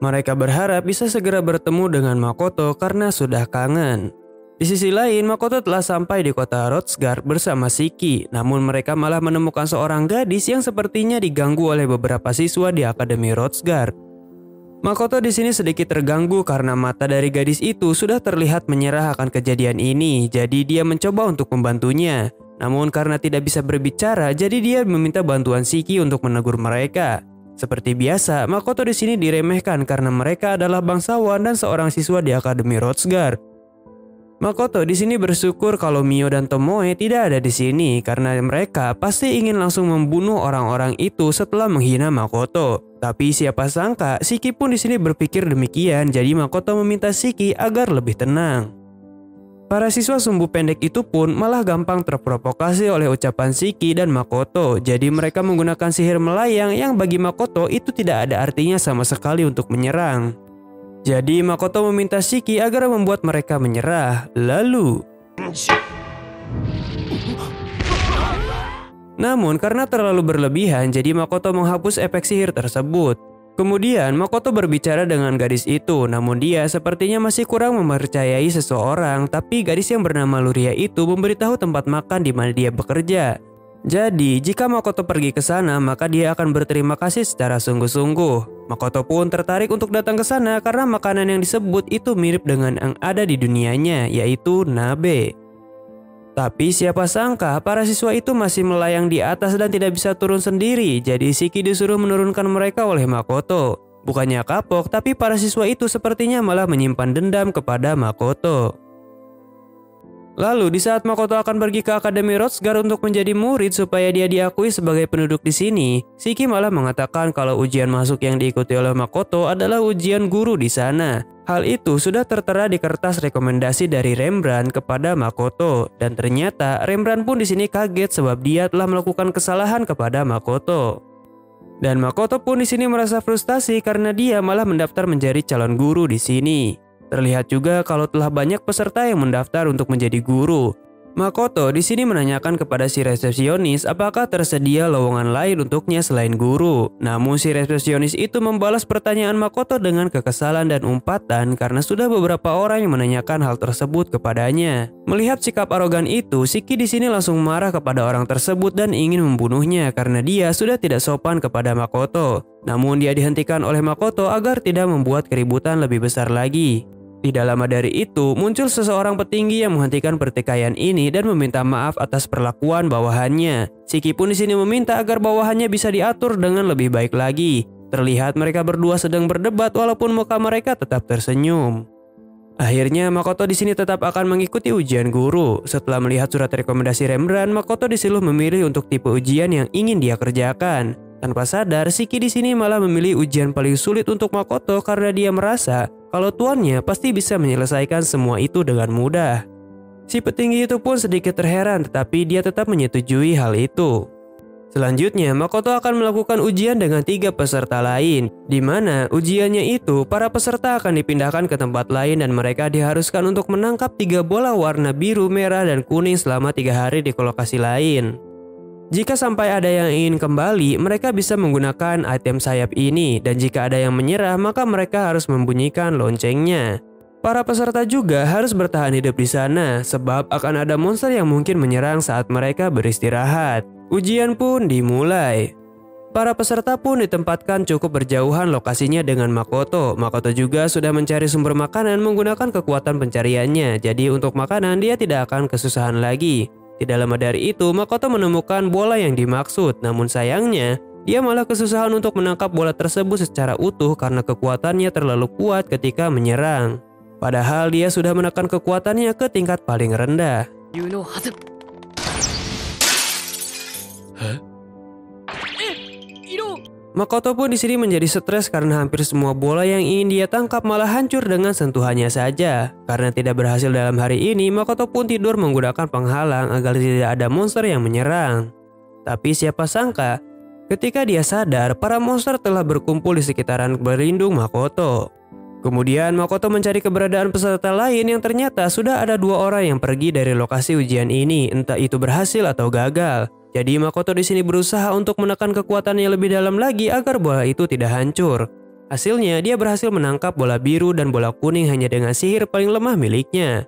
Mereka berharap bisa segera bertemu dengan Makoto karena sudah kangen. Di sisi lain, Makoto telah sampai di kota Hrothgar bersama Shiki, namun mereka malah menemukan seorang gadis yang sepertinya diganggu oleh beberapa siswa di Akademi Hrothgar. Makoto di sini sedikit terganggu karena mata dari gadis itu sudah terlihat menyerah akan kejadian ini, jadi dia mencoba untuk membantunya. Namun karena tidak bisa berbicara, jadi dia meminta bantuan Shiki untuk menegur mereka. Seperti biasa, Makoto di sini diremehkan karena mereka adalah bangsawan dan seorang siswa di Akademi Rotsguard. Makoto di sini bersyukur kalau Mio dan Tomoe tidak ada di sini karena mereka pasti ingin langsung membunuh orang-orang itu setelah menghina Makoto. Tapi siapa sangka Shiki pun di sini berpikir demikian, jadi Makoto meminta Shiki agar lebih tenang. Para siswa sumbu pendek itu pun malah gampang terprovokasi oleh ucapan Shiki dan Makoto. Jadi mereka menggunakan sihir melayang yang bagi Makoto itu tidak ada artinya sama sekali untuk menyerang. Jadi Makoto meminta Shiki agar membuat mereka menyerah. Lalu namun karena terlalu berlebihan, jadi Makoto menghapus efek sihir tersebut. Kemudian Makoto berbicara dengan gadis itu, namun dia sepertinya masih kurang mempercayai seseorang. Tapi gadis yang bernama Luria itu memberitahu tempat makan di mana dia bekerja. Jadi jika Makoto pergi ke sana, maka dia akan berterima kasih secara sungguh-sungguh. Makoto pun tertarik untuk datang ke sana karena makanan yang disebut itu mirip dengan yang ada di dunianya, yaitu nabe. Tapi siapa sangka para siswa itu masih melayang di atas dan tidak bisa turun sendiri. Jadi Shiki disuruh menurunkan mereka oleh Makoto. Bukannya kapok, tapi para siswa itu sepertinya malah menyimpan dendam kepada Makoto. Lalu di saat Makoto akan pergi ke Akademi Rotsguard untuk menjadi murid supaya dia diakui sebagai penduduk di sini, Shiki malah mengatakan kalau ujian masuk yang diikuti oleh Makoto adalah ujian guru di sana. Hal itu sudah tertera di kertas rekomendasi dari Rembrandt kepada Makoto, dan ternyata Rembrandt pun di sini kaget sebab dia telah melakukan kesalahan kepada Makoto. Dan Makoto pun di sini merasa frustasi karena dia malah mendaftar menjadi calon guru di sini. Terlihat juga kalau telah banyak peserta yang mendaftar untuk menjadi guru. Makoto di sini menanyakan kepada si resepsionis apakah tersedia lowongan lain untuknya selain guru. Namun si resepsionis itu membalas pertanyaan Makoto dengan kekesalan dan umpatan karena sudah beberapa orang yang menanyakan hal tersebut kepadanya. Melihat sikap arogan itu, Shiki di sini langsung marah kepada orang tersebut dan ingin membunuhnya karena dia sudah tidak sopan kepada Makoto. Namun dia dihentikan oleh Makoto agar tidak membuat keributan lebih besar lagi. Tidak lama dari itu, muncul seseorang petinggi yang menghentikan pertikaian ini dan meminta maaf atas perlakuan bawahannya. Shiki pun di sini meminta agar bawahannya bisa diatur dengan lebih baik lagi. Terlihat mereka berdua sedang berdebat walaupun muka mereka tetap tersenyum. Akhirnya Makoto di sini tetap akan mengikuti ujian guru. Setelah melihat surat rekomendasi Rembrandt, Makoto disuruh memilih untuk tipe ujian yang ingin dia kerjakan. Tanpa sadar, Shiki di sini malah memilih ujian paling sulit untuk Makoto karena dia merasa kalau tuannya pasti bisa menyelesaikan semua itu dengan mudah. Si petinggi itu pun sedikit terheran, tetapi dia tetap menyetujui hal itu. Selanjutnya, Makoto akan melakukan ujian dengan 3 peserta lain, di mana ujiannya itu para peserta akan dipindahkan ke tempat lain dan mereka diharuskan untuk menangkap 3 bola warna biru, merah, dan kuning selama 3 hari di lokasi lain. Jika sampai ada yang ingin kembali, mereka bisa menggunakan item sayap ini, dan jika ada yang menyerah, maka mereka harus membunyikan loncengnya. Para peserta juga harus bertahan hidup di sana, sebab akan ada monster yang mungkin menyerang saat mereka beristirahat. Ujian pun dimulai. Para peserta pun ditempatkan cukup berjauhan lokasinya dengan Makoto. Makoto juga sudah mencari sumber makanan menggunakan kekuatan pencariannya, jadi untuk makanan dia tidak akan kesusahan lagi. Tidak lama dari itu, Makoto menemukan bola yang dimaksud, namun sayangnya, dia malah kesusahan untuk menangkap bola tersebut secara utuh karena kekuatannya terlalu kuat ketika menyerang. Padahal dia sudah menekan kekuatannya ke tingkat paling rendah. Makoto pun di sini menjadi stres karena hampir semua bola yang ingin dia tangkap malah hancur dengan sentuhannya saja. Karena tidak berhasil dalam hari ini, Makoto pun tidur menggunakan penghalang agar tidak ada monster yang menyerang. Tapi siapa sangka, ketika dia sadar, para monster telah berkumpul di sekitaran berlindung Makoto. Kemudian Makoto mencari keberadaan peserta lain yang ternyata sudah ada 2 orang yang pergi dari lokasi ujian ini, entah itu berhasil atau gagal. Jadi Makoto di sini berusaha untuk menekan kekuatannya lebih dalam lagi agar bola itu tidak hancur. Hasilnya dia berhasil menangkap bola biru dan bola kuning hanya dengan sihir paling lemah miliknya.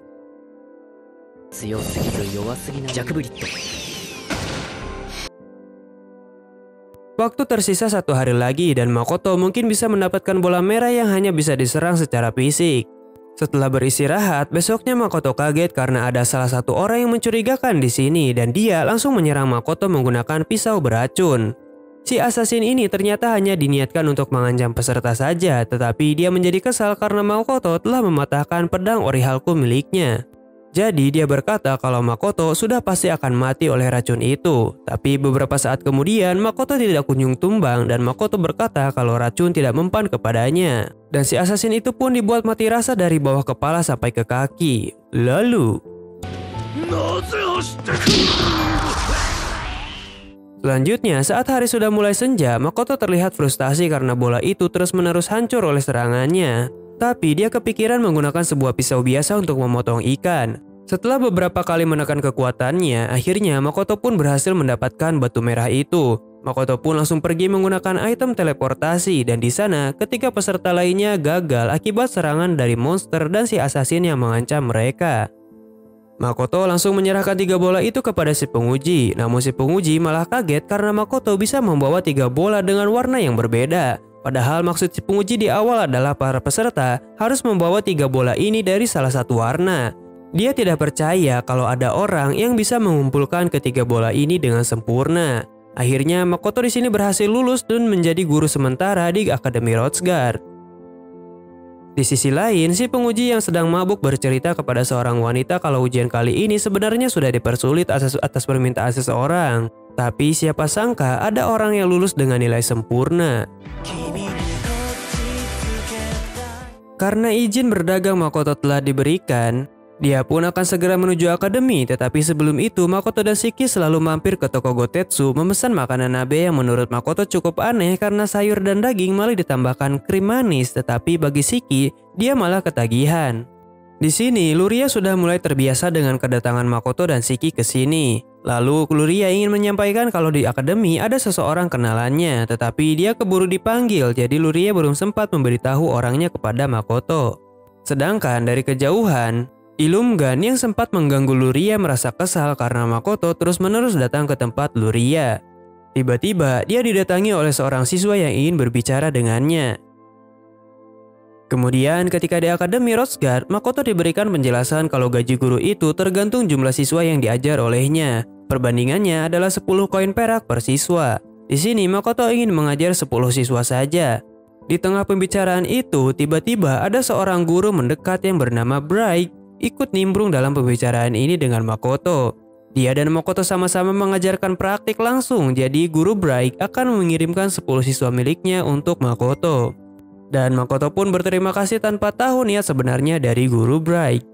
Waktu tersisa 1 hari lagi dan Makoto mungkin bisa mendapatkan bola merah yang hanya bisa diserang secara fisik. Setelah beristirahat, besoknya Makoto kaget karena ada salah satu orang yang mencurigakan di sini dan dia langsung menyerang Makoto menggunakan pisau beracun. Si assassin ini ternyata hanya diniatkan untuk mengancam peserta saja, tetapi dia menjadi kesal karena Makoto telah mematahkan pedang Orihalku miliknya. Jadi dia berkata kalau Makoto sudah pasti akan mati oleh racun itu. Tapi beberapa saat kemudian Makoto tidak kunjung tumbang dan Makoto berkata kalau racun tidak mempan kepadanya. Dan si assassin itu pun dibuat mati rasa dari bawah kepala sampai ke kaki. Lalu selanjutnya, saat hari sudah mulai senja, Makoto terlihat frustasi karena bola itu terus-menerus hancur oleh serangannya. Tapi dia kepikiran menggunakan sebuah pisau biasa untuk memotong ikan. Setelah beberapa kali menekan kekuatannya, akhirnya Makoto pun berhasil mendapatkan batu merah itu. Makoto pun langsung pergi menggunakan item teleportasi dan di sana ketika peserta lainnya gagal akibat serangan dari monster dan si assassin yang mengancam mereka. Makoto langsung menyerahkan 3 bola itu kepada si penguji, namun si penguji malah kaget karena Makoto bisa membawa 3 bola dengan warna yang berbeda. Padahal maksud si penguji di awal adalah para peserta harus membawa 3 bola ini dari salah satu warna. Dia tidak percaya kalau ada orang yang bisa mengumpulkan ketiga bola ini dengan sempurna. Akhirnya Makoto di sini berhasil lulus dan menjadi guru sementara di Akademi Wrothsgard. Di sisi lain, si penguji yang sedang mabuk bercerita kepada seorang wanita kalau ujian kali ini sebenarnya sudah dipersulit atas permintaan seseorang. Tapi siapa sangka ada orang yang lulus dengan nilai sempurna. Karena izin berdagang Makoto telah diberikan, dia pun akan segera menuju akademi. Tetapi sebelum itu, Makoto dan Shiki selalu mampir ke toko Gotetsu memesan makanan nabe yang menurut Makoto cukup aneh karena sayur dan daging malah ditambahkan krim manis. Tetapi bagi Shiki, dia malah ketagihan. Di sini, Luria sudah mulai terbiasa dengan kedatangan Makoto dan Shiki ke sini. Lalu Luria ingin menyampaikan kalau di akademi ada seseorang kenalannya, tetapi dia keburu dipanggil, jadi Luria belum sempat memberitahu orangnya kepada Makoto. Sedangkan dari kejauhan, Ilumgan yang sempat mengganggu Luria merasa kesal karena Makoto terus-menerus datang ke tempat Luria. Tiba-tiba dia didatangi oleh seorang siswa yang ingin berbicara dengannya. Kemudian ketika di Akademi Wrothsgard, Makoto diberikan penjelasan kalau gaji guru itu tergantung jumlah siswa yang diajar olehnya. Perbandingannya adalah 10 koin perak per siswa. Di sini Makoto ingin mengajar 10 siswa saja. Di tengah pembicaraan itu, tiba-tiba ada seorang guru mendekat yang bernama Bright ikut nimbrung dalam pembicaraan ini dengan Makoto. Dia dan Makoto sama-sama mengajarkan praktik langsung, jadi guru Bright akan mengirimkan 10 siswa miliknya untuk Makoto. Dan Makoto pun berterima kasih tanpa tahu niat sebenarnya dari guru Bright.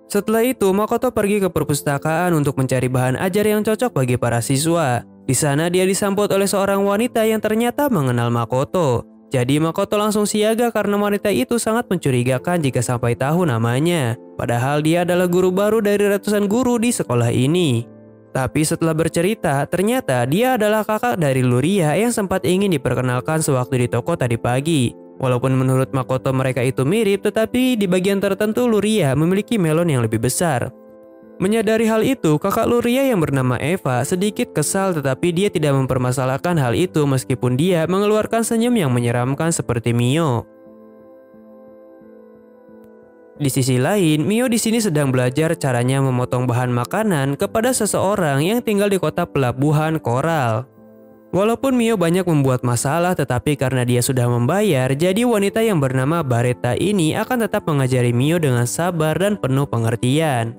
Setelah itu, Makoto pergi ke perpustakaan untuk mencari bahan ajar yang cocok bagi para siswa. Di sana dia disambut oleh seorang wanita yang ternyata mengenal Makoto. Jadi Makoto langsung siaga karena wanita itu sangat mencurigakan jika sampai tahu namanya. Padahal dia adalah guru baru dari ratusan guru di sekolah ini. Tapi setelah bercerita, ternyata dia adalah kakak dari Luria yang sempat ingin diperkenalkan sewaktu di toko tadi pagi. Walaupun menurut Makoto mereka itu mirip, tetapi di bagian tertentu Luria memiliki melon yang lebih besar. Menyadari hal itu, kakak Luria yang bernama Eva sedikit kesal, tetapi dia tidak mempermasalahkan hal itu meskipun dia mengeluarkan senyum yang menyeramkan seperti Mio. Di sisi lain, Mio di sini sedang belajar caranya memotong bahan makanan kepada seseorang yang tinggal di kota pelabuhan Koral. Walaupun Mio banyak membuat masalah, tetapi karena dia sudah membayar, jadi wanita yang bernama Baretta ini akan tetap mengajari Mio dengan sabar dan penuh pengertian.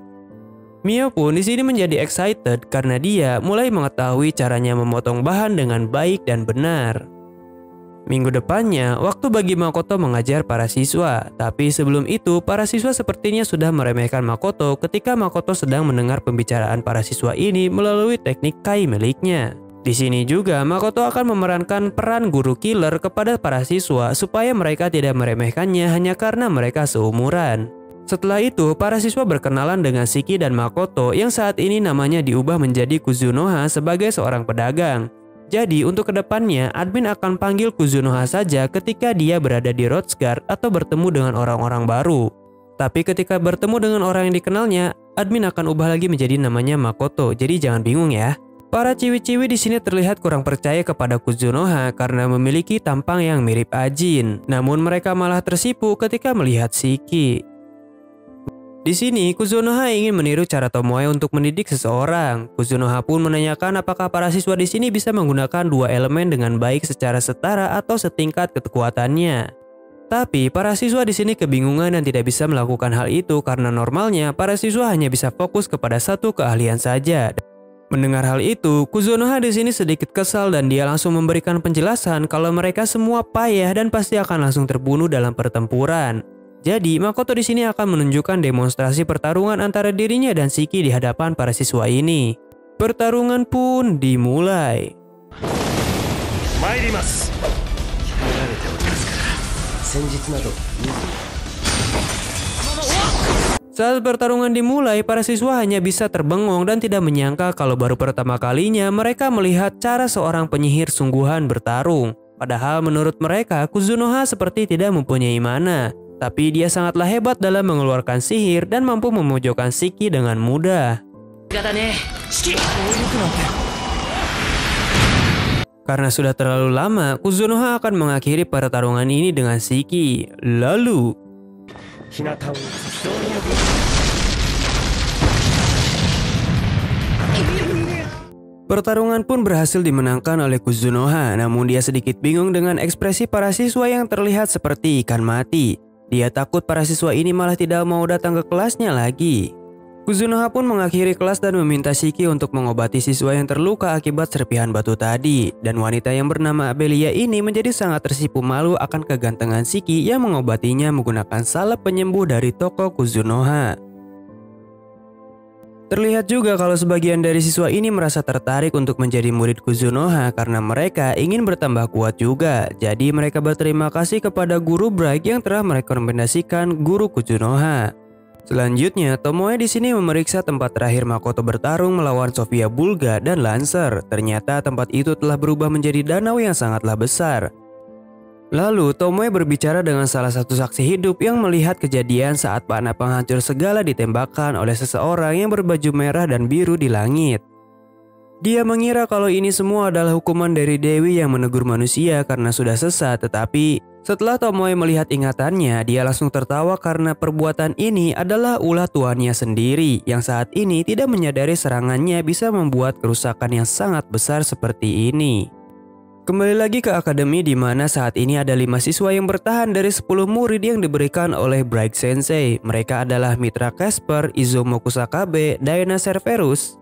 Mio pun di sini menjadi excited karena dia mulai mengetahui caranya memotong bahan dengan baik dan benar. Minggu depannya, waktu bagi Makoto mengajar para siswa. Tapi sebelum itu, para siswa sepertinya sudah meremehkan Makoto ketika Makoto sedang mendengar pembicaraan para siswa ini melalui teknik kai miliknya. Di sini juga, Makoto akan memerankan peran guru killer kepada para siswa supaya mereka tidak meremehkannya hanya karena mereka seumuran. Setelah itu, para siswa berkenalan dengan Shiki dan Makoto yang saat ini namanya diubah menjadi Kuzunoha sebagai seorang pedagang. Jadi untuk kedepannya, admin akan panggil Kuzunoha saja ketika dia berada di Wrothsgard atau bertemu dengan orang-orang baru. Tapi ketika bertemu dengan orang yang dikenalnya, admin akan ubah lagi menjadi namanya Makoto, jadi jangan bingung ya. Para ciwi-ciwi di sini terlihat kurang percaya kepada Kuzunoha karena memiliki tampang yang mirip Ajin. Namun mereka malah tersipu ketika melihat Shiki. Di sini, Kuzunoha ingin meniru cara Tomoe untuk mendidik seseorang. Kuzunoha pun menanyakan apakah para siswa di sini bisa menggunakan dua elemen dengan baik secara setara atau setingkat kekuatannya. Tapi para siswa di sini kebingungan dan tidak bisa melakukan hal itu karena normalnya para siswa hanya bisa fokus kepada satu keahlian saja. Mendengar hal itu, Kuzunoha di sini sedikit kesal dan dia langsung memberikan penjelasan kalau mereka semua payah dan pasti akan langsung terbunuh dalam pertempuran. Jadi, Makoto di sini akan menunjukkan demonstrasi pertarungan antara dirinya dan Shiki di hadapan para siswa ini. Pertarungan pun dimulai. Saat pertarungan dimulai, para siswa hanya bisa terbengong dan tidak menyangka kalau baru pertama kalinya mereka melihat cara seorang penyihir sungguhan bertarung. Padahal menurut mereka, Kuzunoha seperti tidak mempunyai mana. Tapi dia sangatlah hebat dalam mengeluarkan sihir dan mampu memojokkan Shiki dengan mudah. Karena sudah terlalu lama, Kuzunoha akan mengakhiri pertarungan ini dengan Shiki. Lalu pertarungan pun berhasil dimenangkan oleh Kuzunoha, namun dia sedikit bingung dengan ekspresi para siswa yang terlihat seperti ikan mati. Dia takut para siswa ini malah tidak mau datang ke kelasnya lagi. Kuzunoha pun mengakhiri kelas dan meminta Shiki untuk mengobati siswa yang terluka akibat serpihan batu tadi. Dan wanita yang bernama Abelia ini menjadi sangat tersipu malu akan kegantengan Shiki yang mengobatinya menggunakan salep penyembuh dari toko Kuzunoha. Terlihat juga kalau sebagian dari siswa ini merasa tertarik untuk menjadi murid Kuzunoha karena mereka ingin bertambah kuat juga. Jadi mereka berterima kasih kepada guru Bright yang telah merekomendasikan guru Kuzunoha. Selanjutnya, Tomoe di sini memeriksa tempat terakhir Makoto bertarung melawan Sofia Bulga dan Lancer. Ternyata tempat itu telah berubah menjadi danau yang sangatlah besar. Lalu, Tomoe berbicara dengan salah satu saksi hidup yang melihat kejadian saat panah penghancur segala ditembakkan oleh seseorang yang berbaju merah dan biru di langit. Dia mengira kalau ini semua adalah hukuman dari Dewi yang menegur manusia karena sudah sesat, tetapi setelah Tomoe melihat ingatannya, dia langsung tertawa karena perbuatan ini adalah ulah tuannya sendiri yang saat ini tidak menyadari serangannya bisa membuat kerusakan yang sangat besar seperti ini. Kembali lagi ke akademi di mana saat ini ada 5 siswa yang bertahan dari 10 murid yang diberikan oleh Bright Sensei. Mereka adalah Mitra Casper, Izumo Kusakabe, Diana Cerberus,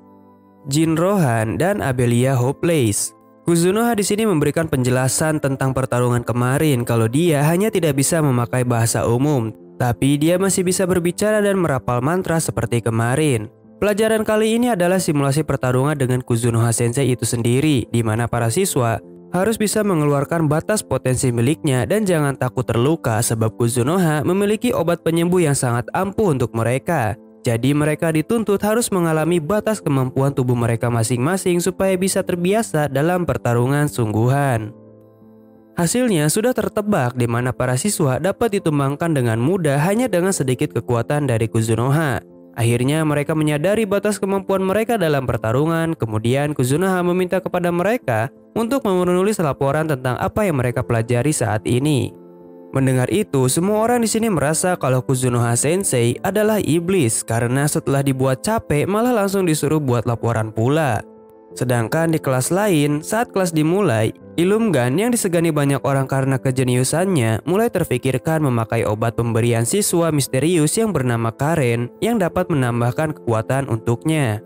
Jin Rohan, dan Abelia Hopeless. Kuzunoha di sini memberikan penjelasan tentang pertarungan kemarin kalau dia hanya tidak bisa memakai bahasa umum, tapi dia masih bisa berbicara dan merapal mantra seperti kemarin. Pelajaran kali ini adalah simulasi pertarungan dengan Kuzunoha Sensei itu sendiri, di mana para siswa harus bisa mengeluarkan batas potensi miliknya dan jangan takut terluka sebab Kuzunoha memiliki obat penyembuh yang sangat ampuh untuk mereka. Jadi mereka dituntut harus mengalami batas kemampuan tubuh mereka masing-masing supaya bisa terbiasa dalam pertarungan sungguhan. Hasilnya sudah tertebak di mana para siswa dapat ditumbangkan dengan mudah hanya dengan sedikit kekuatan dari Kuzunoha. Akhirnya mereka menyadari batas kemampuan mereka dalam pertarungan. Kemudian Kuzunoha meminta kepada mereka untuk menulis laporan tentang apa yang mereka pelajari saat ini. Mendengar itu, semua orang di sini merasa kalau Kuzunoha Sensei adalah iblis karena setelah dibuat capek malah langsung disuruh buat laporan pula. Sedangkan di kelas lain, saat kelas dimulai, Illumgan yang disegani banyak orang karena kejeniusannya mulai terfikirkan memakai obat pemberian siswa misterius yang bernama Karen yang dapat menambahkan kekuatan untuknya.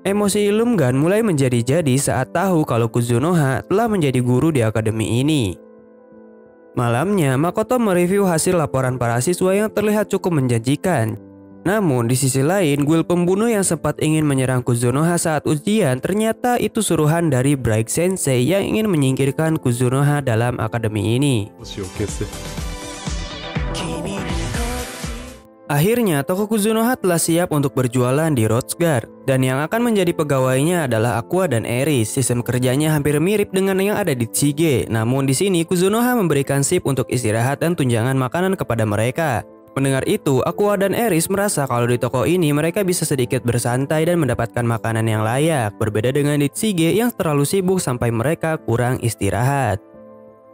Emosi Illumgan mulai menjadi-jadi saat tahu kalau Kuzunoha telah menjadi guru di akademi ini. Malamnya, Makoto mereview hasil laporan para siswa yang terlihat cukup menjanjikan. Namun di sisi lain, guild pembunuh yang sempat ingin menyerang Kuzunoha saat ujian ternyata itu suruhan dari Bright Sensei yang ingin menyingkirkan Kuzunoha dalam akademi ini. Akhirnya, toko Kuzunoha telah siap untuk berjualan di Rotsgard. Dan yang akan menjadi pegawainya adalah Aqua dan Eris. Sistem kerjanya hampir mirip dengan yang ada di Tsuge. Namun di sini, Kuzunoha memberikan sip untuk istirahat dan tunjangan makanan kepada mereka. Mendengar itu, Aqua dan Eris merasa kalau di toko ini mereka bisa sedikit bersantai dan mendapatkan makanan yang layak. Berbeda dengan di Tsuge yang terlalu sibuk sampai mereka kurang istirahat.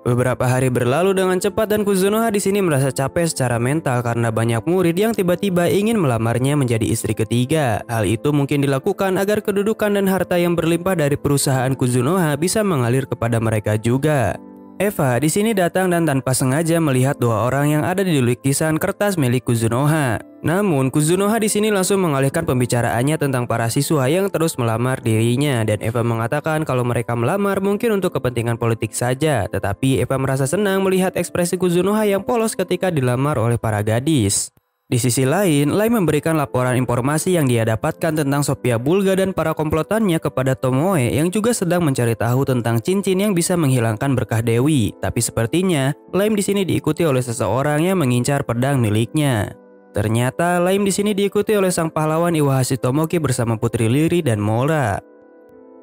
Beberapa hari berlalu dengan cepat dan Kuzunoha di sini merasa capek secara mental karena banyak murid yang tiba-tiba ingin melamarnya menjadi istri ketiga. Hal itu mungkin dilakukan agar kedudukan dan harta yang berlimpah dari perusahaan Kuzunoha bisa mengalir kepada mereka juga. Eva di sini datang dan tanpa sengaja melihat dua orang yang ada di lukisan kertas milik Kuzunoha. Namun Kuzunoha di sini langsung mengalihkan pembicaraannya tentang para siswa yang terus melamar dirinya dan Eva mengatakan kalau mereka melamar mungkin untuk kepentingan politik saja. Tetapi Eva merasa senang melihat ekspresi Kuzunoha yang polos ketika dilamar oleh para gadis. Di sisi lain, Lai memberikan laporan informasi yang dia dapatkan tentang Sophia Bulga dan para komplotannya kepada Tomoe yang juga sedang mencari tahu tentang cincin yang bisa menghilangkan berkah Dewi. Tapi sepertinya, Laim di sini diikuti oleh seseorang yang mengincar pedang miliknya. Ternyata Laim di sini diikuti oleh sang pahlawan Iwahashi Tomoki bersama Putri Liri dan Mora.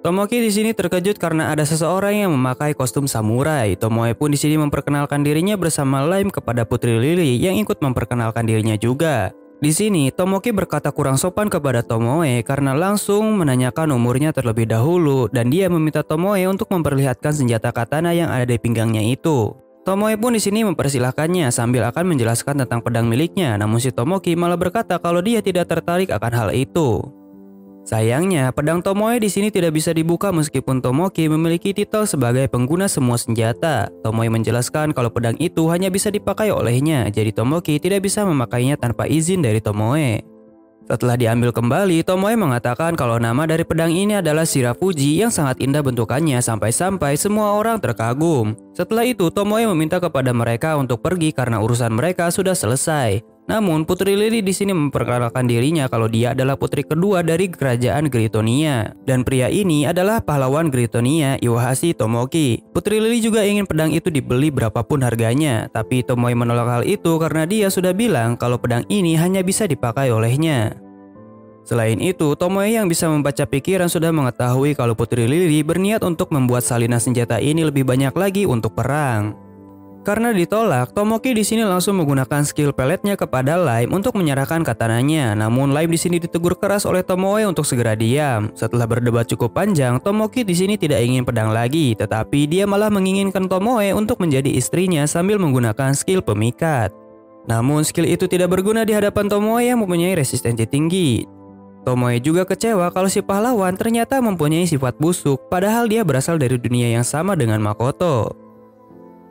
Tomoki di sini terkejut karena ada seseorang yang memakai kostum samurai. Tomoe pun di sini memperkenalkan dirinya bersama Laim kepada Putri Lily yang ikut memperkenalkan dirinya juga. Di sini Tomoki berkata kurang sopan kepada Tomoe karena langsung menanyakan umurnya terlebih dahulu dan dia meminta Tomoe untuk memperlihatkan senjata katana yang ada di pinggangnya itu. Tomoe pun di sini mempersilahkannya sambil akan menjelaskan tentang pedang miliknya, namun si Tomoki malah berkata kalau dia tidak tertarik akan hal itu. Sayangnya, pedang Tomoe di sini tidak bisa dibuka meskipun Tomoki memiliki titel sebagai pengguna semua senjata. Tomoe menjelaskan kalau pedang itu hanya bisa dipakai olehnya, jadi Tomoki tidak bisa memakainya tanpa izin dari Tomoe. Setelah diambil kembali, Tomoe mengatakan kalau nama dari pedang ini adalah Shirafuji yang sangat indah bentukannya sampai-sampai semua orang terkagum. Setelah itu, Tomoe meminta kepada mereka untuk pergi karena urusan mereka sudah selesai. Namun Putri Lily di sini memperkenalkan dirinya kalau dia adalah putri kedua dari kerajaan Gritonia dan pria ini adalah pahlawan Gritonia Iwahashi Tomoki. Putri Lily juga ingin pedang itu dibeli berapapun harganya, tapi Tomoe menolak hal itu karena dia sudah bilang kalau pedang ini hanya bisa dipakai olehnya. Selain itu, Tomoe yang bisa membaca pikiran sudah mengetahui kalau Putri Lily berniat untuk membuat salinan senjata ini lebih banyak lagi untuk perang. Karena ditolak, Tomoki di sini langsung menggunakan skill peletnya kepada Laim untuk menyerahkan katananya. Namun Laim di sini ditegur keras oleh Tomoe untuk segera diam. Setelah berdebat cukup panjang, Tomoki di sini tidak ingin pedang lagi, tetapi dia malah menginginkan Tomoe untuk menjadi istrinya sambil menggunakan skill pemikat. Namun skill itu tidak berguna di hadapan Tomoe yang mempunyai resistensi tinggi. Tomoe juga kecewa kalau si pahlawan ternyata mempunyai sifat busuk, padahal dia berasal dari dunia yang sama dengan Makoto.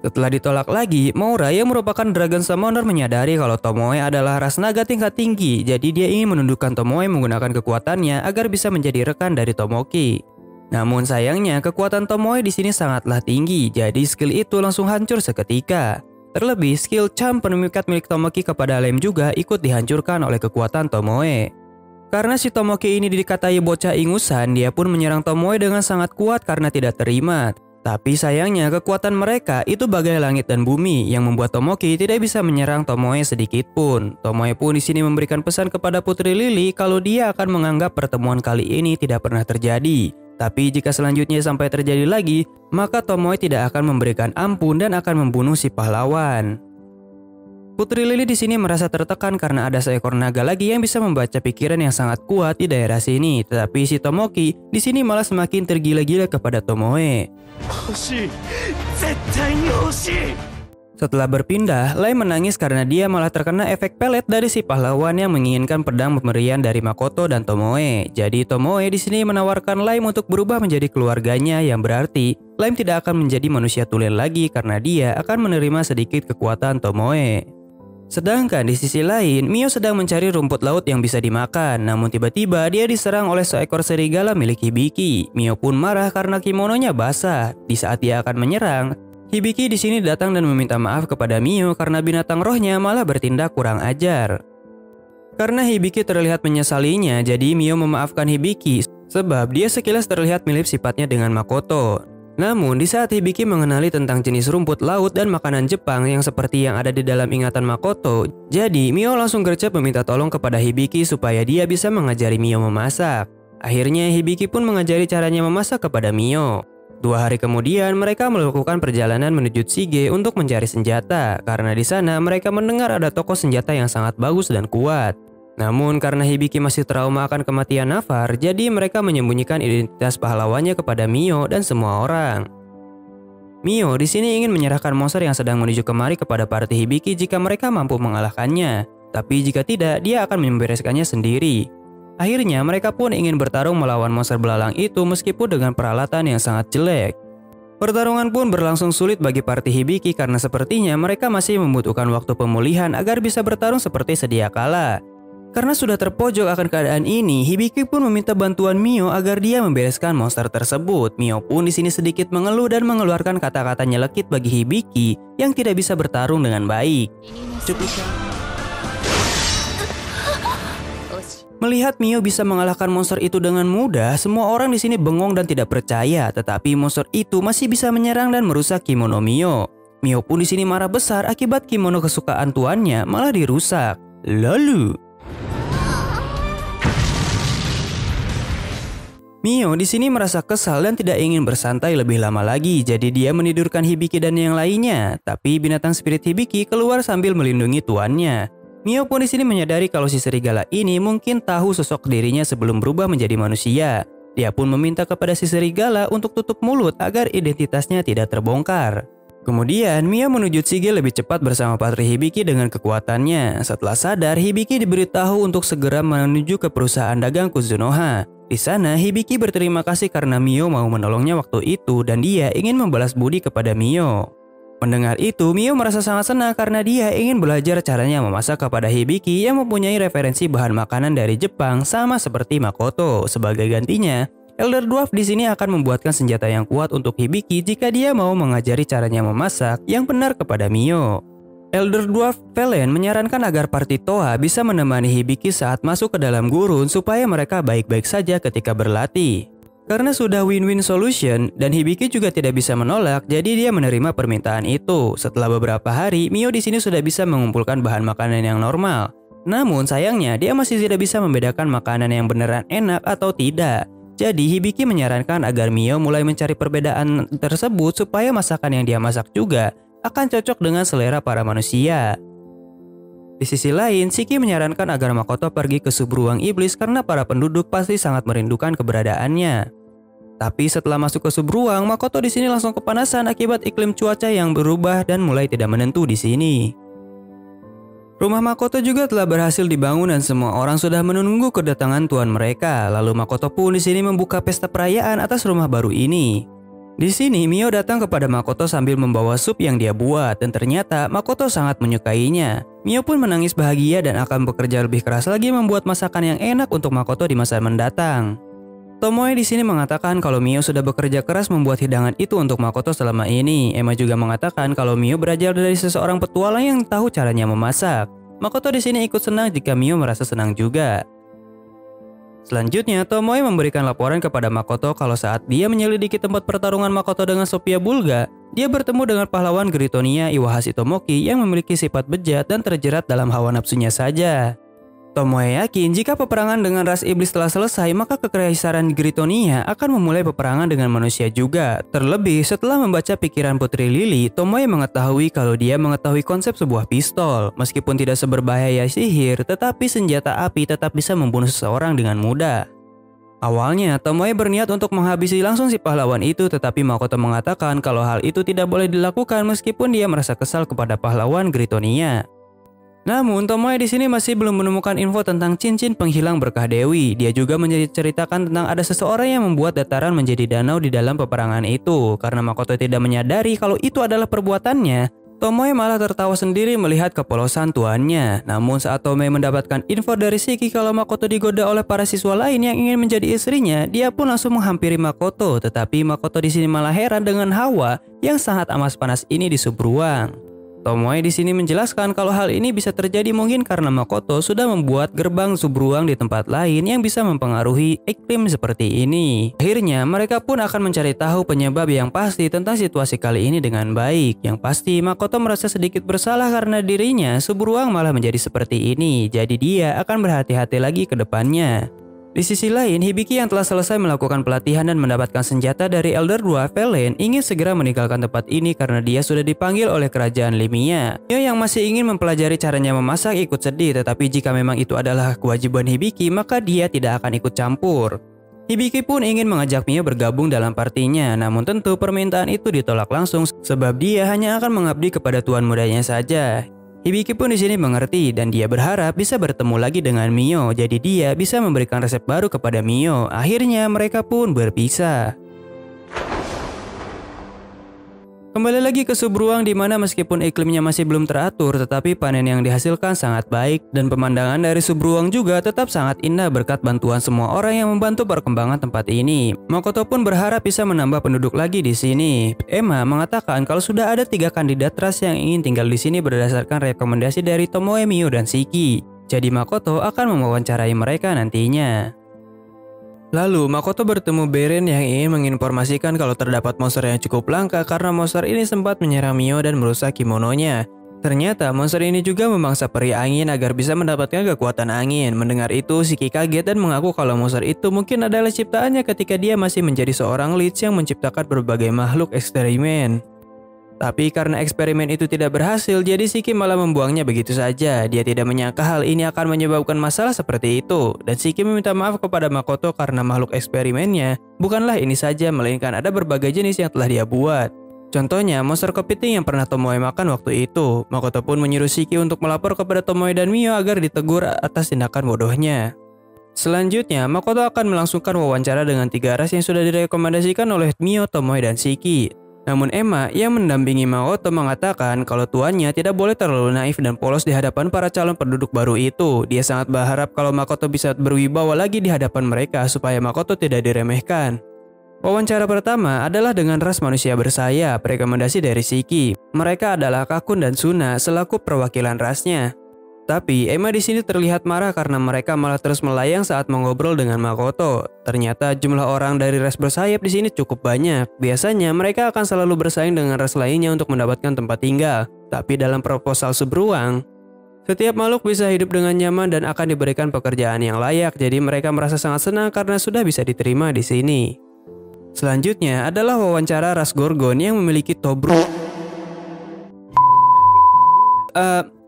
Setelah ditolak lagi, Moura yang merupakan Dragon Summoner menyadari kalau Tomoe adalah ras naga tingkat tinggi, jadi dia ingin menundukkan Tomoe menggunakan kekuatannya agar bisa menjadi rekan dari Tomoki. Namun sayangnya kekuatan Tomoe di sini sangatlah tinggi, jadi skill itu langsung hancur seketika. Terlebih skill charm pemikat milik Tomoki kepada Laim juga ikut dihancurkan oleh kekuatan Tomoe. Karena si Tomoki ini dikatai bocah ingusan, dia pun menyerang Tomoe dengan sangat kuat karena tidak terima. Tapi sayangnya kekuatan mereka itu bagai langit dan bumi yang membuat Tomoki tidak bisa menyerang Tomoe sedikit pun. Tomoe pun di sini memberikan pesan kepada Putri Lily kalau dia akan menganggap pertemuan kali ini tidak pernah terjadi. Tapi jika selanjutnya sampai terjadi lagi, maka Tomoe tidak akan memberikan ampun dan akan membunuh si pahlawan. Putri Lily di sini merasa tertekan karena ada seekor naga lagi yang bisa membaca pikiran yang sangat kuat di daerah sini. Tetapi si Tomoki di sini malah semakin tergila-gila kepada Tomoe. Setelah berpindah, Lai menangis karena dia malah terkena efek pelet dari si pahlawan yang menginginkan pedang pemberian dari Makoto dan Tomoe. Jadi Tomoe di sini menawarkan Laim untuk berubah menjadi keluarganya, yang berarti Laim tidak akan menjadi manusia tulen lagi karena dia akan menerima sedikit kekuatan Tomoe. Sedangkan di sisi lain, Mio sedang mencari rumput laut yang bisa dimakan. Namun tiba-tiba dia diserang oleh seekor serigala milik Hibiki. Mio pun marah karena kimononya basah. Di saat dia akan menyerang, Hibiki di sini datang dan meminta maaf kepada Mio karena binatang rohnya malah bertindak kurang ajar. Karena Hibiki terlihat menyesalinya, jadi Mio memaafkan Hibiki sebab dia sekilas terlihat mirip sifatnya dengan Makoto. Namun di saat Hibiki mengenali tentang jenis rumput laut dan makanan Jepang yang seperti yang ada di dalam ingatan Makoto, jadi Mio langsung gercep meminta tolong kepada Hibiki supaya dia bisa mengajari Mio memasak. Akhirnya Hibiki pun mengajari caranya memasak kepada Mio. 2 hari kemudian mereka melakukan perjalanan menuju Shige untuk mencari senjata, karena di sana mereka mendengar ada toko senjata yang sangat bagus dan kuat. Namun karena Hibiki masih trauma akan kematian Nafar, jadi mereka menyembunyikan identitas pahlawannya kepada Mio dan semua orang. Mio di sini ingin menyerahkan monster yang sedang menuju kemari kepada party Hibiki jika mereka mampu mengalahkannya. Tapi jika tidak, dia akan membereskannya sendiri. Akhirnya mereka pun ingin bertarung melawan monster belalang itu meskipun dengan peralatan yang sangat jelek. Pertarungan pun berlangsung sulit bagi party Hibiki karena sepertinya mereka masih membutuhkan waktu pemulihan agar bisa bertarung seperti sedia kala. Karena sudah terpojok akan keadaan ini, Hibiki pun meminta bantuan Mio agar dia membereskan monster tersebut. Mio pun di sini sedikit mengeluh dan mengeluarkan kata-kata nyelekit bagi Hibiki yang tidak bisa bertarung dengan baik. Melihat Mio bisa mengalahkan monster itu dengan mudah, semua orang di sini bengong dan tidak percaya. Tetapi monster itu masih bisa menyerang dan merusak kimono Mio. Mio pun di sini marah besar akibat kimono kesukaan tuannya malah dirusak. Lalu Mio di sini merasa kesal dan tidak ingin bersantai lebih lama lagi, jadi dia menidurkan Hibiki dan yang lainnya. Tapi binatang spirit Hibiki keluar sambil melindungi tuannya. Mio pun di sini menyadari kalau si serigala ini mungkin tahu sosok dirinya sebelum berubah menjadi manusia. Dia pun meminta kepada si serigala untuk tutup mulut agar identitasnya tidak terbongkar. Kemudian Mio menuju Shige lebih cepat bersama Patri Hibiki dengan kekuatannya. Setelah sadar, Hibiki diberitahu untuk segera menuju ke perusahaan dagang Kuzunoha. Di sana, Hibiki berterima kasih karena Mio mau menolongnya waktu itu dan dia ingin membalas budi kepada Mio. Mendengar itu, Mio merasa sangat senang karena dia ingin belajar caranya memasak kepada Hibiki yang mempunyai referensi bahan makanan dari Jepang sama seperti Makoto. Sebagai gantinya, Elder Dwarf di sini akan membuatkan senjata yang kuat untuk Hibiki jika dia mau mengajari caranya memasak yang benar kepada Mio. Elder Dwarf Velen menyarankan agar party Toa bisa menemani Hibiki saat masuk ke dalam gurun supaya mereka baik-baik saja ketika berlatih. Karena sudah win-win solution dan Hibiki juga tidak bisa menolak, jadi dia menerima permintaan itu. Setelah beberapa hari, Mio di sini sudah bisa mengumpulkan bahan makanan yang normal. Namun sayangnya dia masih tidak bisa membedakan makanan yang beneran enak atau tidak. Jadi Hibiki menyarankan agar Mio mulai mencari perbedaan tersebut supaya masakan yang dia masak juga akan cocok dengan selera para manusia. Di sisi lain, Shiki menyarankan agar Makoto pergi ke subruang iblis karena para penduduk pasti sangat merindukan keberadaannya. Tapi setelah masuk ke subruang, Makoto di sini langsung kepanasan akibat iklim cuaca yang berubah dan mulai tidak menentu di sini. Rumah Makoto juga telah berhasil dibangun dan semua orang sudah menunggu kedatangan tuan mereka. Lalu Makoto pun di sini membuka pesta perayaan atas rumah baru ini. Di sini Mio datang kepada Makoto sambil membawa sup yang dia buat dan ternyata Makoto sangat menyukainya. Mio pun menangis bahagia dan akan bekerja lebih keras lagi membuat masakan yang enak untuk Makoto di masa mendatang. Tomoe di sini mengatakan kalau Mio sudah bekerja keras membuat hidangan itu untuk Makoto selama ini. Emma juga mengatakan kalau Mio belajar dari seseorang petualang yang tahu caranya memasak. Makoto di sini ikut senang jika Mio merasa senang juga. Selanjutnya, Tomoe memberikan laporan kepada Makoto kalau saat dia menyelidiki tempat pertarungan Makoto dengan Sophia Bulga, dia bertemu dengan pahlawan Gritonia Iwahashi Tomoki yang memiliki sifat bejat dan terjerat dalam hawa nafsunya saja. Tomoe yakin jika peperangan dengan ras iblis telah selesai, maka kekaisaran Gritonia akan memulai peperangan dengan manusia juga. Terlebih setelah membaca pikiran Putri Lily, Tomoe mengetahui kalau dia mengetahui konsep sebuah pistol. Meskipun tidak seberbahaya sihir, tetapi senjata api tetap bisa membunuh seseorang dengan mudah. Awalnya, Tomoe berniat untuk menghabisi langsung si pahlawan itu, tetapi Makoto mengatakan kalau hal itu tidak boleh dilakukan meskipun dia merasa kesal kepada pahlawan Gritonia. Namun, Tomoe di sini masih belum menemukan info tentang cincin penghilang berkah Dewi. Dia juga menceritakan tentang ada seseorang yang membuat dataran menjadi danau di dalam peperangan itu. Karena Makoto tidak menyadari kalau itu adalah perbuatannya, Tomoe malah tertawa sendiri melihat kepolosan tuannya. Namun saat Tomoe mendapatkan info dari Shiki kalau Makoto digoda oleh para siswa lain yang ingin menjadi istrinya, dia pun langsung menghampiri Makoto. Tetapi Makoto di sini malah heran dengan hawa yang sangat amat panas ini di subruang. Tomoe di sini menjelaskan kalau hal ini bisa terjadi mungkin karena Makoto sudah membuat gerbang subruang di tempat lain yang bisa mempengaruhi iklim seperti ini. Akhirnya mereka pun akan mencari tahu penyebab yang pasti tentang situasi kali ini dengan baik. Yang pasti Makoto merasa sedikit bersalah karena dirinya subruang malah menjadi seperti ini. Jadi dia akan berhati-hati lagi ke depannya. Di sisi lain, Hibiki yang telah selesai melakukan pelatihan dan mendapatkan senjata dari Elder Dwarf Velen ingin segera meninggalkan tempat ini karena dia sudah dipanggil oleh kerajaan Limia. Mio yang masih ingin mempelajari caranya memasak ikut sedih, tetapi jika memang itu adalah kewajiban Hibiki, maka dia tidak akan ikut campur. Hibiki pun ingin mengajak Mio bergabung dalam partinya, namun tentu permintaan itu ditolak langsung sebab dia hanya akan mengabdi kepada tuan mudanya saja. Hibiki pun di sini mengerti dan dia berharap bisa bertemu lagi dengan Mio, jadi dia bisa memberikan resep baru kepada Mio. Akhirnya mereka pun berpisah. Kembali lagi ke Subruang di mana meskipun iklimnya masih belum teratur tetapi panen yang dihasilkan sangat baik dan pemandangan dari Subruang juga tetap sangat indah berkat bantuan semua orang yang membantu perkembangan tempat ini. Makoto pun berharap bisa menambah penduduk lagi di sini. Emma mengatakan kalau sudah ada 3 kandidat ras yang ingin tinggal di sini berdasarkan rekomendasi dari Tomoe, Mio, dan Shiki. Jadi Makoto akan mewawancarai mereka nantinya. Lalu Makoto bertemu Beren yang ingin menginformasikan kalau terdapat monster yang cukup langka karena monster ini sempat menyerang Mio dan merusak kimononya. Ternyata monster ini juga memangsa peri angin agar bisa mendapatkan kekuatan angin. Mendengar itu, Shiki kaget dan mengaku kalau monster itu mungkin adalah ciptaannya ketika dia masih menjadi seorang lich yang menciptakan berbagai makhluk eksperimen. Tapi karena eksperimen itu tidak berhasil, jadi Shiki malah membuangnya begitu saja. Dia tidak menyangka hal ini akan menyebabkan masalah seperti itu. Dan Shiki meminta maaf kepada Makoto karena makhluk eksperimennya bukanlah ini saja, melainkan ada berbagai jenis yang telah dia buat. Contohnya, monster kepiting yang pernah Tomoe makan waktu itu. Makoto pun menyuruh Shiki untuk melapor kepada Tomoe dan Mio agar ditegur atas tindakan bodohnya. Selanjutnya, Makoto akan melangsungkan wawancara dengan 3 ras yang sudah direkomendasikan oleh Mio, Tomoe, dan Shiki. Namun Emma yang mendampingi Makoto mengatakan kalau tuannya tidak boleh terlalu naif dan polos di hadapan para calon penduduk baru itu. Dia sangat berharap kalau Makoto bisa berwibawa lagi di hadapan mereka supaya Makoto tidak diremehkan. Wawancara pertama adalah dengan ras manusia bersayap, rekomendasi dari Shiki. Mereka adalah Kakun dan Suna selaku perwakilan rasnya. Tapi Emma di sini terlihat marah karena mereka malah terus melayang saat mengobrol dengan Makoto. Ternyata jumlah orang dari ras bersayap di sini cukup banyak. Biasanya mereka akan selalu bersaing dengan ras lainnya untuk mendapatkan tempat tinggal. Tapi dalam proposal Subruang, setiap makhluk bisa hidup dengan nyaman dan akan diberikan pekerjaan yang layak. Jadi mereka merasa sangat senang karena sudah bisa diterima di sini. Selanjutnya adalah wawancara ras Gorgon yang memiliki Tobruk.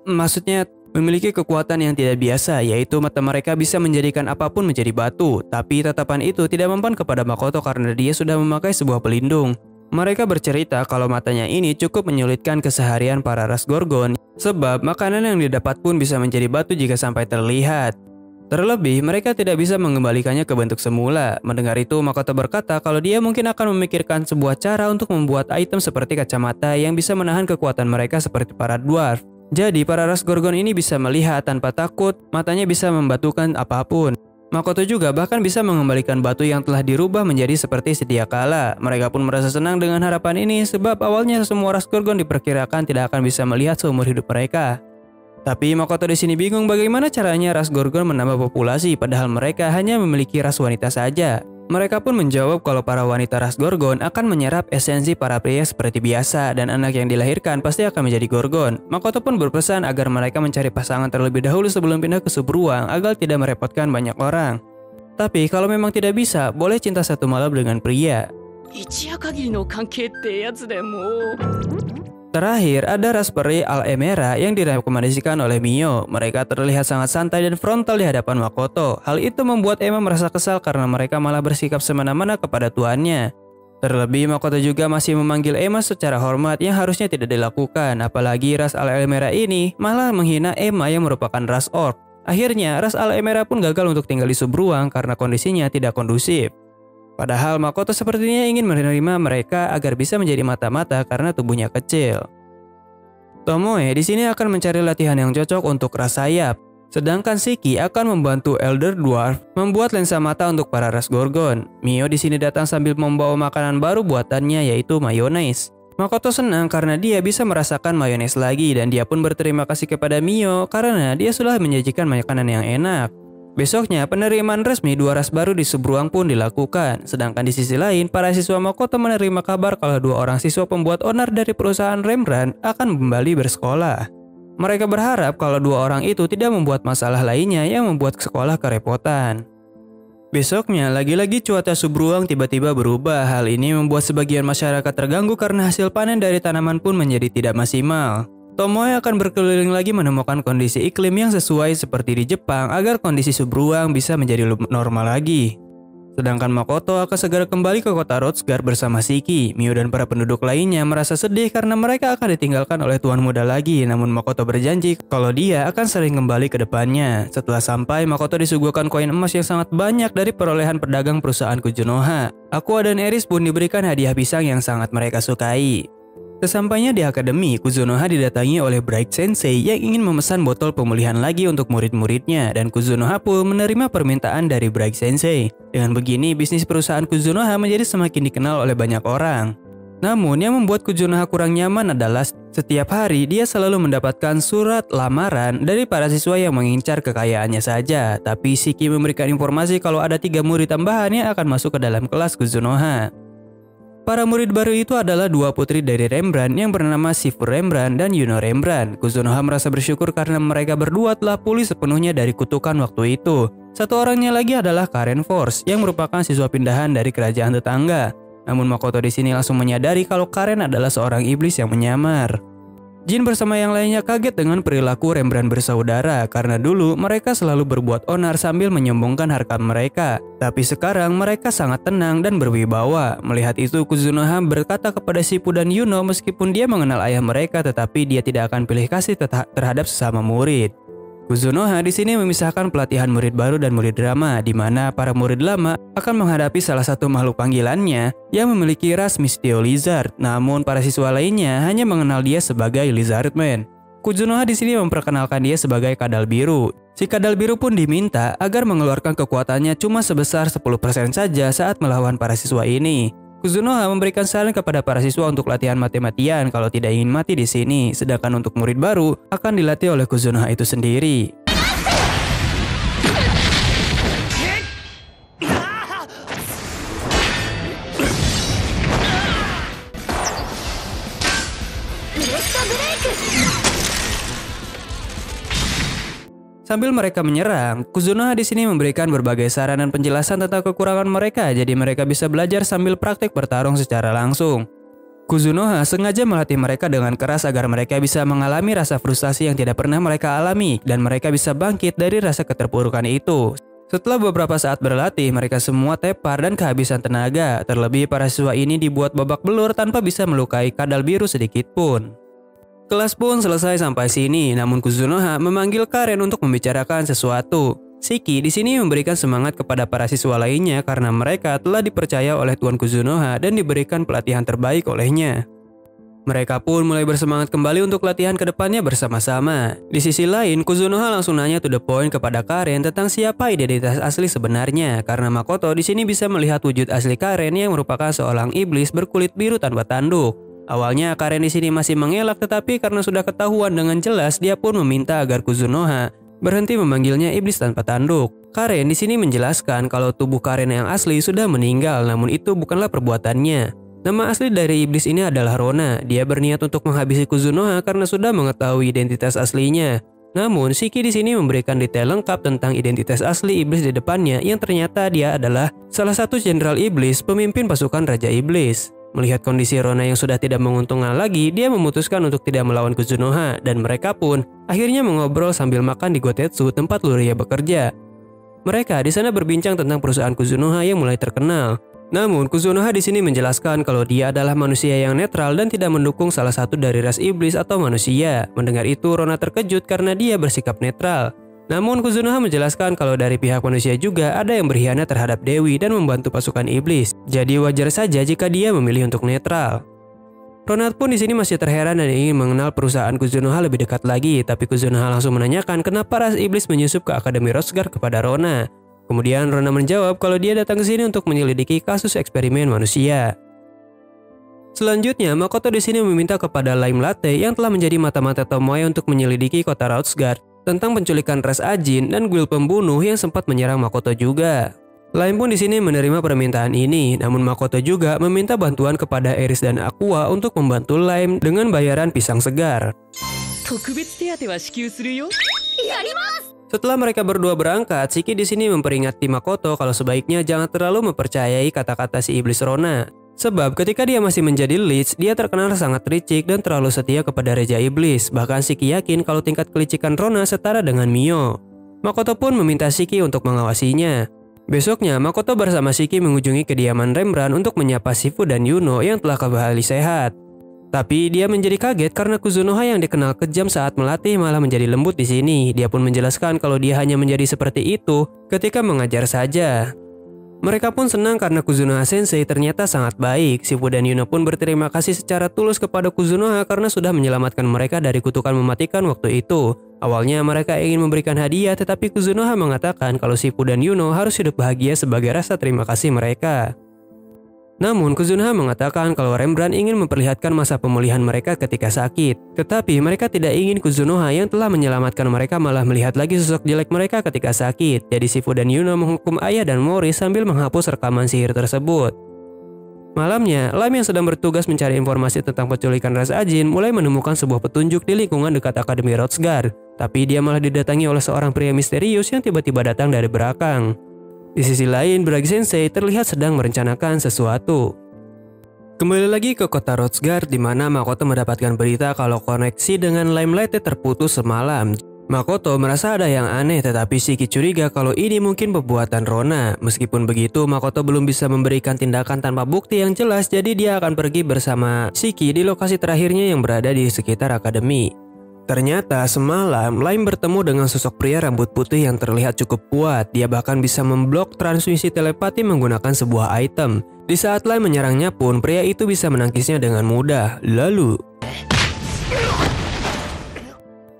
Maksudnya memiliki kekuatan yang tidak biasa, yaitu mata mereka bisa menjadikan apapun menjadi batu. Tapi tatapan itu tidak mempan kepada Makoto karena dia sudah memakai sebuah pelindung. Mereka bercerita kalau matanya ini cukup menyulitkan keseharian para ras Gorgon, sebab makanan yang didapat pun bisa menjadi batu jika sampai terlihat. Terlebih, mereka tidak bisa mengembalikannya ke bentuk semula. Mendengar itu, Makoto berkata kalau dia mungkin akan memikirkan sebuah cara untuk membuat item seperti kacamata yang bisa menahan kekuatan mereka seperti para dwarf. Jadi para ras Gorgon ini bisa melihat tanpa takut, matanya bisa membatukan apapun. Makoto juga bahkan bisa mengembalikan batu yang telah dirubah menjadi seperti sedia kala. Mereka pun merasa senang dengan harapan ini sebab awalnya semua ras Gorgon diperkirakan tidak akan bisa melihat seumur hidup mereka. Tapi Makoto di sini bingung bagaimana caranya ras Gorgon menambah populasi padahal mereka hanya memiliki ras wanita saja. Mereka pun menjawab kalau para wanita ras Gorgon akan menyerap esensi para pria seperti biasa dan anak yang dilahirkan pasti akan menjadi Gorgon. Makoto pun berpesan agar mereka mencari pasangan terlebih dahulu sebelum pindah ke Subruang agar tidak merepotkan banyak orang. Tapi kalau memang tidak bisa, boleh cinta satu malam dengan pria. Terakhir, ada ras peri Al-Emera yang direkomendasikan oleh Mio. Mereka terlihat sangat santai dan frontal di hadapan Makoto. Hal itu membuat Emma merasa kesal karena mereka malah bersikap semena-mena kepada tuannya. Terlebih, Makoto juga masih memanggil Emma secara hormat yang harusnya tidak dilakukan. Apalagi ras Al-Emera ini malah menghina Emma yang merupakan ras orc. Akhirnya, ras Al-Emera pun gagal untuk tinggal di Subruang karena kondisinya tidak kondusif. Padahal Makoto sepertinya ingin menerima mereka agar bisa menjadi mata-mata karena tubuhnya kecil. Tomoe di sini akan mencari latihan yang cocok untuk ras sayap, sedangkan Shiki akan membantu Elder Dwarf membuat lensa mata untuk para ras Gorgon. Mio di sini datang sambil membawa makanan baru buatannya yaitu mayones. Makoto senang karena dia bisa merasakan mayones lagi dan dia pun berterima kasih kepada Mio karena dia sudah menyajikan makanan yang enak. Besoknya, penerimaan resmi 2 ras baru di Subruang pun dilakukan. Sedangkan di sisi lain, para siswa Makoto menerima kabar kalau 2 orang siswa pembuat owner dari perusahaan Rembrandt akan kembali bersekolah. Mereka berharap kalau 2 orang itu tidak membuat masalah lainnya yang membuat sekolah kerepotan. Besoknya, lagi-lagi cuaca Subruang tiba-tiba berubah. Hal ini membuat sebagian masyarakat terganggu karena hasil panen dari tanaman pun menjadi tidak maksimal. Tomoe akan berkeliling lagi menemukan kondisi iklim yang sesuai seperti di Jepang agar kondisi Subruang bisa menjadi normal lagi. Sedangkan Makoto akan segera kembali ke kota Hrothgar bersama Shiki. Mio dan para penduduk lainnya merasa sedih karena mereka akan ditinggalkan oleh tuan muda lagi. Namun Makoto berjanji kalau dia akan sering kembali ke depannya. Setelah sampai, Makoto disuguhkan koin emas yang sangat banyak dari perolehan pedagang perusahaan Kuzunoha. Aqua dan Eris pun diberikan hadiah pisang yang sangat mereka sukai. Sesampainya di akademi, Kuzunoha didatangi oleh Bright Sensei yang ingin memesan botol pemulihan lagi untuk murid-muridnya, dan Kuzunoha pun menerima permintaan dari Bright Sensei. Dengan begini, bisnis perusahaan Kuzunoha menjadi semakin dikenal oleh banyak orang. Namun yang membuat Kuzunoha kurang nyaman adalah setiap hari dia selalu mendapatkan surat lamaran dari para siswa yang mengincar kekayaannya saja. Tapi Shiki memberikan informasi kalau ada 3 murid tambahan yang akan masuk ke dalam kelas Kuzunoha. Para murid baru itu adalah 2 putri dari Rembrandt yang bernama Shifu Rembrandt dan Yuno Rembrandt. Kuzunoha merasa bersyukur karena mereka berdua telah pulih sepenuhnya dari kutukan waktu itu. Satu orangnya lagi adalah Karen Force yang merupakan siswa pindahan dari kerajaan tetangga. Namun Makoto di sini langsung menyadari kalau Karen adalah seorang iblis yang menyamar. Jin bersama yang lainnya kaget dengan perilaku Rembrandt bersaudara karena dulu mereka selalu berbuat onar sambil menyombongkan harkat mereka. Tapi sekarang mereka sangat tenang dan berwibawa. Melihat itu, Kuzunoha berkata kepada Shifu dan Yuno meskipun dia mengenal ayah mereka tetapi dia tidak akan pilih kasih terhadap sesama murid. Kuzunoha di sini memisahkan pelatihan murid baru dan murid drama, di mana para murid lama akan menghadapi salah satu makhluk panggilannya yang memiliki ras Mistio Lizard. Namun para siswa lainnya hanya mengenal dia sebagai Lizardman. Kuzunoha di sini memperkenalkan dia sebagai kadal biru. Si kadal biru pun diminta agar mengeluarkan kekuatannya cuma sebesar 10% saja saat melawan para siswa ini. Kuzunoha memberikan saran kepada para siswa untuk latihan mati-matian kalau tidak ingin mati di sini, sedangkan untuk murid baru akan dilatih oleh Kuzunoha itu sendiri. Sambil mereka menyerang, Kuzunoha di sini memberikan berbagai saran dan penjelasan tentang kekurangan mereka, jadi mereka bisa belajar sambil praktik bertarung secara langsung. Kuzunoha sengaja melatih mereka dengan keras agar mereka bisa mengalami rasa frustasi yang tidak pernah mereka alami, dan mereka bisa bangkit dari rasa keterpurukan itu. Setelah beberapa saat berlatih, mereka semua tepar dan kehabisan tenaga. Terlebih para siswa ini dibuat babak belur tanpa bisa melukai kadal biru sedikit pun. Kelas pun selesai sampai sini, namun Kuzunoha memanggil Karen untuk membicarakan sesuatu. Shiki di sini memberikan semangat kepada para siswa lainnya karena mereka telah dipercaya oleh Tuan Kuzunoha dan diberikan pelatihan terbaik olehnya. Mereka pun mulai bersemangat kembali untuk latihan ke depannya bersama-sama. Di sisi lain, Kuzunoha langsung nanya to the point kepada Karen tentang siapa identitas asli sebenarnya, karena Makoto di sini bisa melihat wujud asli Karen yang merupakan seorang iblis berkulit biru tanpa tanduk. Awalnya Karen di sini masih mengelak, tetapi karena sudah ketahuan dengan jelas, dia pun meminta agar Kuzunoha berhenti memanggilnya iblis tanpa tanduk. Karen di sini menjelaskan kalau tubuh Karen yang asli sudah meninggal, namun itu bukanlah perbuatannya. Nama asli dari iblis ini adalah Rona. Dia berniat untuk menghabisi Kuzunoha karena sudah mengetahui identitas aslinya. Namun Shiki di sini memberikan detail lengkap tentang identitas asli iblis di depannya, yang ternyata dia adalah salah satu jenderal iblis, pemimpin pasukan Raja Iblis. Melihat kondisi Rona yang sudah tidak menguntungkan lagi, dia memutuskan untuk tidak melawan Kuzunoha, dan mereka pun akhirnya mengobrol sambil makan di Gotetsu, tempat Luria bekerja. Mereka di sana berbincang tentang perusahaan Kuzunoha yang mulai terkenal. Namun Kuzunoha di sini menjelaskan kalau dia adalah manusia yang netral dan tidak mendukung salah satu dari ras iblis atau manusia. Mendengar itu, Rona terkejut karena dia bersikap netral. Namun Kuzunoha menjelaskan kalau dari pihak manusia juga ada yang berkhianat terhadap Dewi dan membantu pasukan iblis. Jadi wajar saja jika dia memilih untuk netral. Ronald pun di sini masih terheran dan ingin mengenal perusahaan Kuzunoha lebih dekat lagi, tapi Kuzunoha langsung menanyakan kenapa ras iblis menyusup ke Akademi Hrothgar kepada Rona. Kemudian Rona menjawab kalau dia datang ke sini untuk menyelidiki kasus eksperimen manusia. Selanjutnya, Makoto di sini meminta kepada Lime Latte yang telah menjadi mata-mata Tomoe untuk menyelidiki kota Hrothgar tentang penculikan ras Ajin dan guild pembunuh yang sempat menyerang Makoto juga. Lime pun di sini menerima permintaan ini, namun Makoto juga meminta bantuan kepada Eris dan Aqua untuk membantu Lime dengan bayaran pisang segar. Setelah mereka berdua berangkat, Shiki di sini memperingati Makoto kalau sebaiknya jangan terlalu mempercayai kata-kata si iblis Rona. Sebab ketika dia masih menjadi Lich, dia terkenal sangat licik dan terlalu setia kepada Raja Iblis. Bahkan Shiki yakin kalau tingkat kelicikan Rona setara dengan Mio. Makoto pun meminta Shiki untuk mengawasinya. Besoknya, Makoto bersama Shiki mengunjungi kediaman Rembrandt untuk menyapa Shifu dan Yuno yang telah kembali sehat. Tapi dia menjadi kaget karena Kuzunoha yang dikenal kejam saat melatih malah menjadi lembut di sini. Dia pun menjelaskan kalau dia hanya menjadi seperti itu ketika mengajar saja. Mereka pun senang karena Kuzunoha Sensei ternyata sangat baik. Shifu dan Yuno pun berterima kasih secara tulus kepada Kuzunoha karena sudah menyelamatkan mereka dari kutukan mematikan waktu itu. Awalnya mereka ingin memberikan hadiah, tetapi Kuzunoha mengatakan kalau Shifu dan Yuno harus hidup bahagia sebagai rasa terima kasih mereka. Namun Kuzunoha mengatakan kalau Rembrandt ingin memperlihatkan masa pemulihan mereka ketika sakit. Tetapi mereka tidak ingin Kuzunoha yang telah menyelamatkan mereka malah melihat lagi sosok jelek mereka ketika sakit. Jadi Shifu dan Yuno menghukum ayah dan Mori sambil menghapus rekaman sihir tersebut. Malamnya, Lime yang sedang bertugas mencari informasi tentang penculikan ras Ajin mulai menemukan sebuah petunjuk di lingkungan dekat Akademi Rotsguard. Tapi dia malah didatangi oleh seorang pria misterius yang tiba-tiba datang dari belakang. Di sisi lain, Bragi Sensei terlihat sedang merencanakan sesuatu. Kembali lagi ke kota Rotsguard di mana Makoto mendapatkan berita kalau koneksi dengan Limelight terputus semalam. Makoto merasa ada yang aneh, tetapi Shiki curiga kalau ini mungkin perbuatan Rona. Meskipun begitu, Makoto belum bisa memberikan tindakan tanpa bukti yang jelas, jadi dia akan pergi bersama Shiki di lokasi terakhirnya yang berada di sekitar akademi. Ternyata semalam Lime bertemu dengan sosok pria rambut putih yang terlihat cukup kuat. Dia bahkan bisa memblok transmisi telepati menggunakan sebuah item. Di saat Lime menyerangnya pun, pria itu bisa menangkisnya dengan mudah. Lalu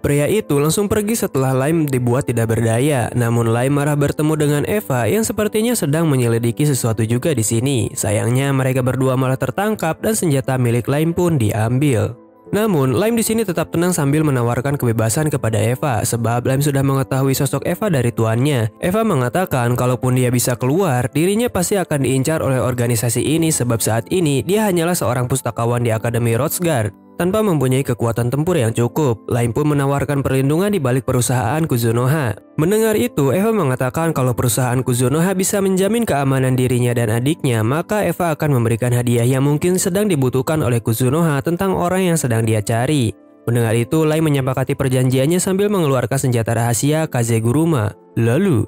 pria itu langsung pergi setelah Lime dibuat tidak berdaya. Namun Lime marah bertemu dengan Eva yang sepertinya sedang menyelidiki sesuatu juga di sini. Sayangnya mereka berdua malah tertangkap dan senjata milik Lime pun diambil. Namun, Lime di sini tetap tenang sambil menawarkan kebebasan kepada Eva sebab Lime sudah mengetahui sosok Eva dari tuannya. Eva mengatakan kalaupun dia bisa keluar, dirinya pasti akan diincar oleh organisasi ini sebab saat ini dia hanyalah seorang pustakawan di Akademi Rotsguard tanpa mempunyai kekuatan tempur yang cukup. Lime pun menawarkan perlindungan di balik perusahaan Kuzunoha. Mendengar itu, Eva mengatakan kalau perusahaan Kuzunoha bisa menjamin keamanan dirinya dan adiknya, maka Eva akan memberikan hadiah yang mungkin sedang dibutuhkan oleh Kuzunoha tentang orang yang sedang dia cari. Mendengar itu, Lime menyepakati perjanjiannya sambil mengeluarkan senjata rahasia Kazeguruma. Lalu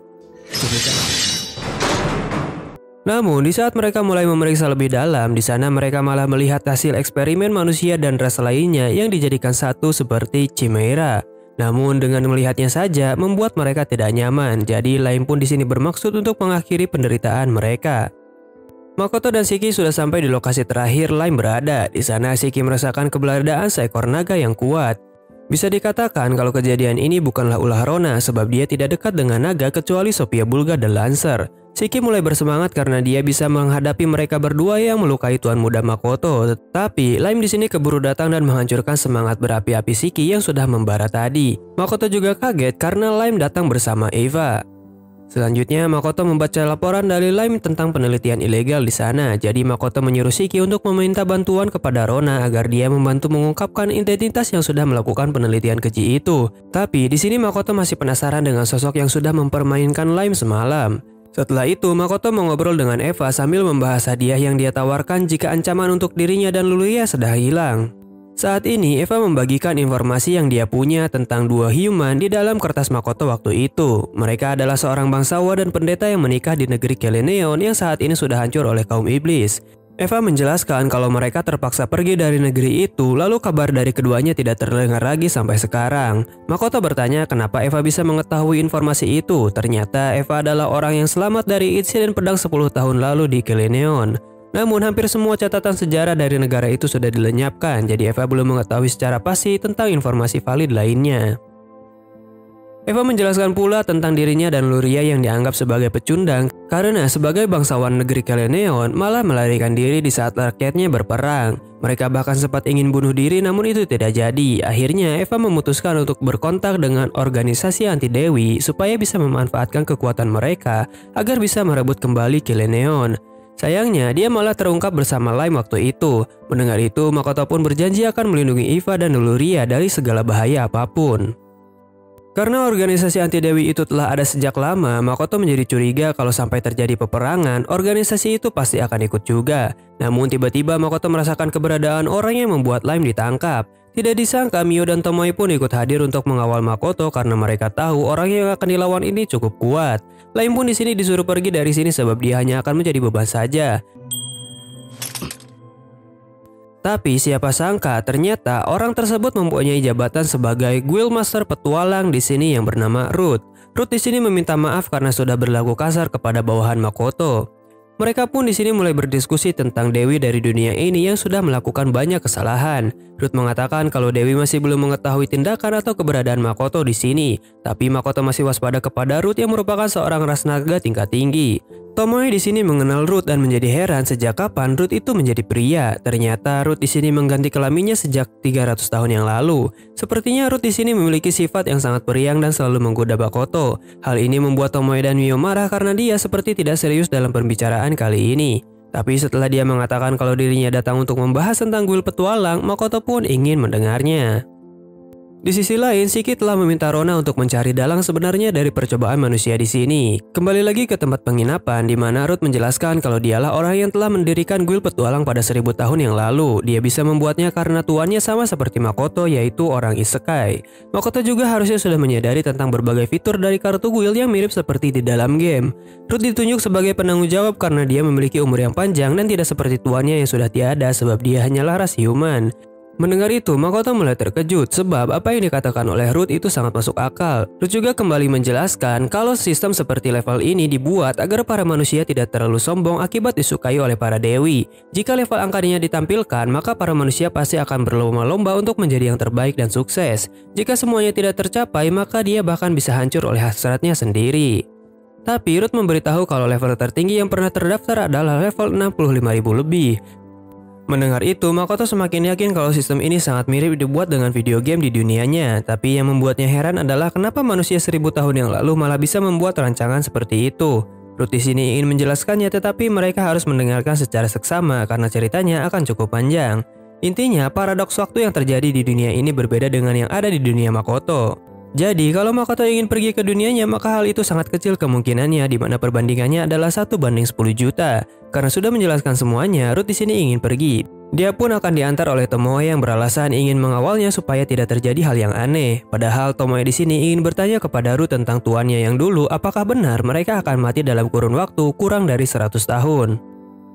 namun, di saat mereka mulai memeriksa lebih dalam, di sana mereka malah melihat hasil eksperimen manusia dan ras lainnya yang dijadikan satu seperti Chimera. Namun, dengan melihatnya saja membuat mereka tidak nyaman. Jadi, Lime pun di sini bermaksud untuk mengakhiri penderitaan mereka. Makoto dan Shiki sudah sampai di lokasi terakhir Lime berada. Di sana, Shiki merasakan keberadaan seekor naga yang kuat. Bisa dikatakan kalau kejadian ini bukanlah ulah Rona sebab dia tidak dekat dengan naga kecuali Sophia Bulga dan Lancer. Shiki mulai bersemangat karena dia bisa menghadapi mereka berdua yang melukai tuan muda Makoto. Tetapi Lime di sini keburu datang dan menghancurkan semangat berapi-api Shiki yang sudah membara tadi. Makoto juga kaget karena Lime datang bersama Eva. Selanjutnya Makoto membaca laporan dari Lime tentang penelitian ilegal di sana. Jadi Makoto menyuruh Shiki untuk meminta bantuan kepada Rona agar dia membantu mengungkapkan identitas yang sudah melakukan penelitian keji itu. Tapi di sini Makoto masih penasaran dengan sosok yang sudah mempermainkan Lime semalam. Setelah itu, Makoto mengobrol dengan Eva sambil membahas hadiah yang dia tawarkan jika ancaman untuk dirinya dan Luluya sudah hilang. Saat ini, Eva membagikan informasi yang dia punya tentang dua human di dalam kertas Makoto waktu itu. Mereka adalah seorang bangsawan dan pendeta yang menikah di negeri Keleneon yang saat ini sudah hancur oleh kaum iblis. Eva menjelaskan kalau mereka terpaksa pergi dari negeri itu, lalu kabar dari keduanya tidak terdengar lagi sampai sekarang. Makoto bertanya kenapa Eva bisa mengetahui informasi itu. Ternyata Eva adalah orang yang selamat dari insiden pedang 10 tahun lalu di Keleneon. Namun hampir semua catatan sejarah dari negara itu sudah dilenyapkan, jadi Eva belum mengetahui secara pasti tentang informasi valid lainnya. Eva menjelaskan pula tentang dirinya dan Luria yang dianggap sebagai pecundang karena sebagai bangsawan negeri Keleneon malah melarikan diri di saat rakyatnya berperang. Mereka bahkan sempat ingin bunuh diri namun itu tidak jadi. Akhirnya Eva memutuskan untuk berkontak dengan organisasi anti Dewi supaya bisa memanfaatkan kekuatan mereka agar bisa merebut kembali Keleneon. Sayangnya dia malah terungkap bersama Lime waktu itu. Mendengar itu Makoto pun berjanji akan melindungi Eva dan Luria dari segala bahaya apapun. Karena organisasi anti Dewi itu telah ada sejak lama, Makoto menjadi curiga kalau sampai terjadi peperangan, organisasi itu pasti akan ikut juga. Namun tiba-tiba Makoto merasakan keberadaan orang yang membuat Lime ditangkap. Tidak disangka Mio dan Tomoe pun ikut hadir untuk mengawal Makoto karena mereka tahu orang yang akan dilawan ini cukup kuat. Lime pun di sini disuruh pergi dari sini sebab dia hanya akan menjadi beban saja. Tapi siapa sangka ternyata orang tersebut mempunyai jabatan sebagai Guild Master petualang di sini yang bernama Ruth. Ruth di sini meminta maaf karena sudah berlaku kasar kepada bawahan Makoto. Mereka pun di sini mulai berdiskusi tentang Dewi dari dunia ini yang sudah melakukan banyak kesalahan. Ruth mengatakan kalau Dewi masih belum mengetahui tindakan atau keberadaan Makoto di sini, tapi Makoto masih waspada kepada Ruth yang merupakan seorang ras naga tingkat tinggi. Tomoe di sini mengenal Ruth dan menjadi heran sejak kapan Ruth itu menjadi pria. Ternyata Ruth di sini mengganti kelaminnya sejak 300 tahun yang lalu. Sepertinya Ruth di sini memiliki sifat yang sangat periang dan selalu menggoda Makoto. Hal ini membuat Tomoe dan Mio marah karena dia seperti tidak serius dalam pembicaraan kali ini. Tapi setelah dia mengatakan kalau dirinya datang untuk membahas tentang guild petualang, Makoto pun ingin mendengarnya. Di sisi lain, Shiki telah meminta Rona untuk mencari dalang sebenarnya dari percobaan manusia di sini. Kembali lagi ke tempat penginapan di mana Ruth menjelaskan kalau dialah orang yang telah mendirikan guild petualang pada 1000 tahun yang lalu. Dia bisa membuatnya karena tuannya sama seperti Makoto, yaitu orang isekai. Makoto juga harusnya sudah menyadari tentang berbagai fitur dari kartu guild yang mirip seperti di dalam game. Ruth ditunjuk sebagai penanggung jawab karena dia memiliki umur yang panjang dan tidak seperti tuannya yang sudah tiada sebab dia hanyalah ras human. Mendengar itu, Makoto mulai terkejut sebab apa yang dikatakan oleh Ruth itu sangat masuk akal. Ruth juga kembali menjelaskan kalau sistem seperti level ini dibuat agar para manusia tidak terlalu sombong akibat disukai oleh para dewi. Jika level angkanya ditampilkan, maka para manusia pasti akan berlomba-lomba untuk menjadi yang terbaik dan sukses. Jika semuanya tidak tercapai, maka dia bahkan bisa hancur oleh hasratnya sendiri. Tapi Ruth memberitahu kalau level tertinggi yang pernah terdaftar adalah level 65.000 lebih. Mendengar itu, Makoto semakin yakin kalau sistem ini sangat mirip dibuat dengan video game di dunianya. Tapi yang membuatnya heran adalah kenapa manusia 1000 tahun yang lalu malah bisa membuat rancangan seperti itu. Ruth di sini ingin menjelaskannya, tetapi mereka harus mendengarkan secara seksama karena ceritanya akan cukup panjang. Intinya, paradoks waktu yang terjadi di dunia ini berbeda dengan yang ada di dunia Makoto. Jadi, kalau Makoto ingin pergi ke dunianya, maka hal itu sangat kecil kemungkinannya, di mana perbandingannya adalah 1:10 juta. Karena sudah menjelaskan semuanya, Ruth di sini ingin pergi. Dia pun akan diantar oleh Tomoe yang beralasan ingin mengawalnya supaya tidak terjadi hal yang aneh. Padahal Tomoe di sini ingin bertanya kepada Ruth tentang tuannya yang dulu, apakah benar mereka akan mati dalam kurun waktu kurang dari 100 tahun.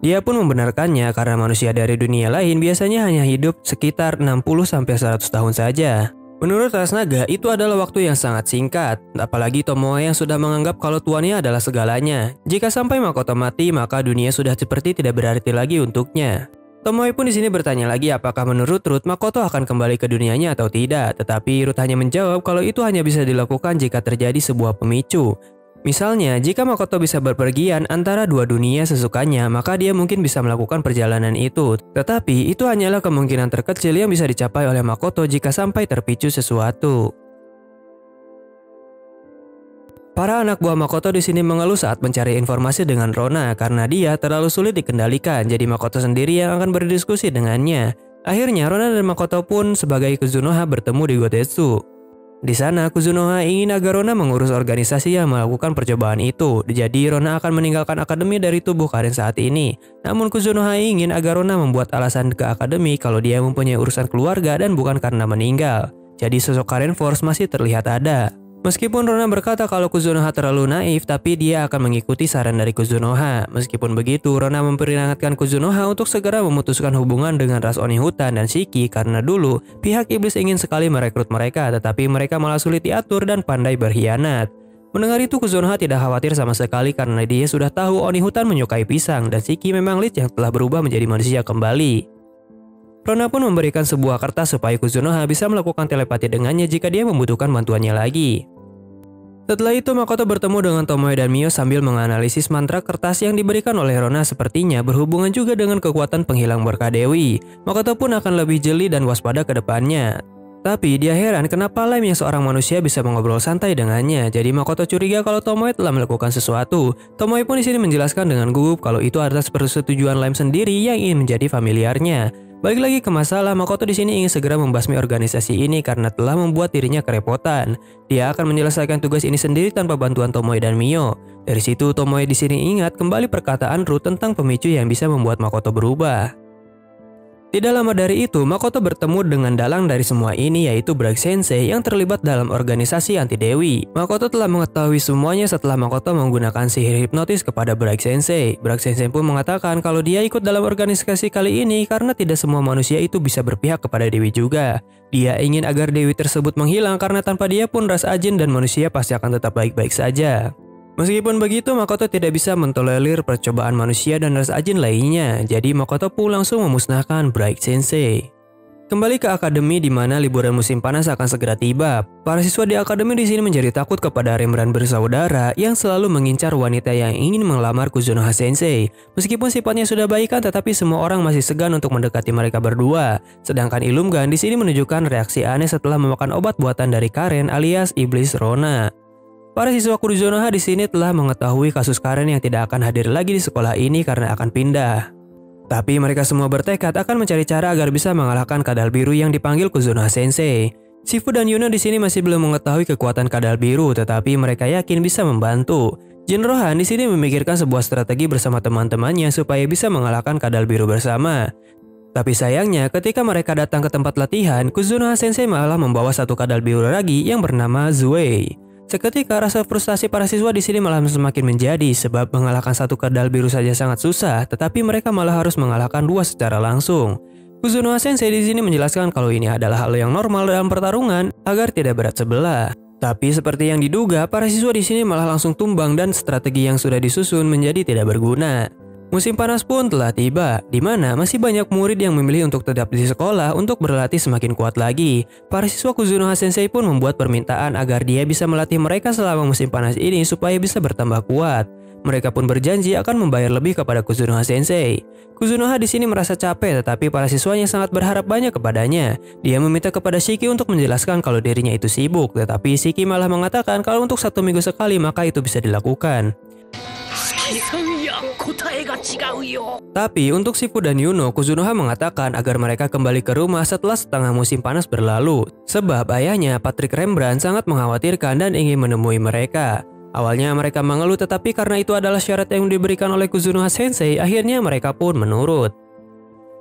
Dia pun membenarkannya karena manusia dari dunia lain biasanya hanya hidup sekitar 60-100 tahun saja. Menurut ras naga, itu adalah waktu yang sangat singkat, apalagi Tomoe yang sudah menganggap kalau tuannya adalah segalanya. Jika sampai Makoto mati, maka dunia sudah seperti tidak berarti lagi untuknya. Tomoe pun di sini bertanya lagi apakah menurut Ruth Makoto akan kembali ke dunianya atau tidak, tetapi Ruth hanya menjawab kalau itu hanya bisa dilakukan jika terjadi sebuah pemicu. Misalnya, jika Makoto bisa berpergian antara dua dunia sesukanya, maka dia mungkin bisa melakukan perjalanan itu. Tetapi, itu hanyalah kemungkinan terkecil yang bisa dicapai oleh Makoto jika sampai terpicu sesuatu. Para anak buah Makoto di sini mengeluh saat mencari informasi dengan Rona karena dia terlalu sulit dikendalikan, jadi Makoto sendiri yang akan berdiskusi dengannya. Akhirnya, Rona dan Makoto pun sebagai Kuzunoha bertemu di Gotetsu. Di sana, Kuzunoha ingin agar Rona mengurus organisasi yang melakukan percobaan itu. Jadi, Rona akan meninggalkan akademi dari tubuh Karen saat ini. Namun, Kuzunoha ingin agar Rona membuat alasan ke akademi kalau dia mempunyai urusan keluarga dan bukan karena meninggal. Jadi, sosok Karen Force masih terlihat ada. Meskipun Rona berkata kalau Kuzunoha terlalu naif, tapi dia akan mengikuti saran dari Kuzunoha. Meskipun begitu, Rona memperingatkan Kuzunoha untuk segera memutuskan hubungan dengan ras Oni Hutan dan Shiki karena dulu pihak iblis ingin sekali merekrut mereka, tetapi mereka malah sulit diatur dan pandai berkhianat. Mendengar itu, Kuzunoha tidak khawatir sama sekali karena dia sudah tahu Oni Hutan menyukai pisang dan Shiki memang lead yang telah berubah menjadi manusia kembali. Rona pun memberikan sebuah kertas supaya Kuzunoha bisa melakukan telepati dengannya jika dia membutuhkan bantuannya lagi. Setelah itu, Makoto bertemu dengan Tomoe dan Mio sambil menganalisis mantra kertas yang diberikan oleh Rona sepertinya berhubungan juga dengan kekuatan penghilang berkah Dewi. Makoto pun akan lebih jeli dan waspada ke depannya. Tapi dia heran kenapa Lime yang seorang manusia bisa mengobrol santai dengannya. Jadi Makoto curiga kalau Tomoe telah melakukan sesuatu. Tomoe pun di sini menjelaskan dengan gugup kalau itu atas persetujuan Lime sendiri yang ingin menjadi familiarnya. Balik lagi ke masalah, Makoto di sini ingin segera membasmi organisasi ini karena telah membuat dirinya kerepotan. Dia akan menyelesaikan tugas ini sendiri tanpa bantuan Tomoe dan Mio. Dari situ, Tomoe di sini ingat kembali perkataan Ruth tentang pemicu yang bisa membuat Makoto berubah. Tidak lama dari itu, Makoto bertemu dengan dalang dari semua ini yaitu Bright Sensei yang terlibat dalam organisasi anti Dewi. Makoto telah mengetahui semuanya setelah Makoto menggunakan sihir hipnotis kepada Bright Sensei. Bright Sensei pun mengatakan kalau dia ikut dalam organisasi kali ini karena tidak semua manusia itu bisa berpihak kepada Dewi juga. Dia ingin agar Dewi tersebut menghilang karena tanpa dia pun ras Ajin dan manusia pasti akan tetap baik-baik saja. Meskipun begitu, Makoto tidak bisa mentolerir percobaan manusia dan ras Ajin lainnya, jadi Makoto pun langsung memusnahkan Bright Sensei. Kembali ke akademi di mana liburan musim panas akan segera tiba. Para siswa di akademi di sini menjadi takut kepada Rembrandt bersaudara yang selalu mengincar wanita yang ingin melamar Kuzunoha Sensei. Meskipun sifatnya sudah baikan, tetapi semua orang masih segan untuk mendekati mereka berdua. Sedangkan Illumgan di sini menunjukkan reaksi aneh setelah memakan obat buatan dari Karen alias iblis Rona. Para siswa Kuzunoha di sini telah mengetahui kasus Karen yang tidak akan hadir lagi di sekolah ini karena akan pindah. Tapi mereka semua bertekad akan mencari cara agar bisa mengalahkan kadal biru yang dipanggil Kuzunoha Sensei. Shifu dan Yuno di sini masih belum mengetahui kekuatan kadal biru, tetapi mereka yakin bisa membantu. Jin Rohan di sini memikirkan sebuah strategi bersama teman-temannya supaya bisa mengalahkan kadal biru bersama. Tapi sayangnya, ketika mereka datang ke tempat latihan, Kuzunoha Sensei malah membawa satu kadal biru lagi yang bernama Zuei. Seketika rasa frustasi para siswa di sini malah semakin menjadi sebab mengalahkan satu kadal biru saja sangat susah, tetapi mereka malah harus mengalahkan dua secara langsung. Kuzunoha Sensei di sini menjelaskan kalau ini adalah hal yang normal dalam pertarungan agar tidak berat sebelah. Tapi seperti yang diduga, para siswa di sini malah langsung tumbang dan strategi yang sudah disusun menjadi tidak berguna. Musim panas pun telah tiba, di mana masih banyak murid yang memilih untuk tetap di sekolah untuk berlatih semakin kuat lagi. Para siswa Kuzunoha Sensei pun membuat permintaan agar dia bisa melatih mereka selama musim panas ini supaya bisa bertambah kuat. Mereka pun berjanji akan membayar lebih kepada Kuzunoha Sensei. Kuzunoha di sini merasa capek, tetapi para siswanya sangat berharap banyak kepadanya. Dia meminta kepada Shiki untuk menjelaskan kalau dirinya itu sibuk, tetapi Shiki malah mengatakan kalau untuk 1 minggu sekali maka itu bisa dilakukan. Tapi untuk Shifu dan Yuno, Kuzunoha mengatakan agar mereka kembali ke rumah setelah setengah musim panas berlalu. Sebab ayahnya, Patrick Rembrandt, sangat mengkhawatirkan dan ingin menemui mereka. Awalnya mereka mengeluh, tetapi karena itu adalah syarat yang diberikan oleh Kuzunoha Sensei, akhirnya mereka pun menurut.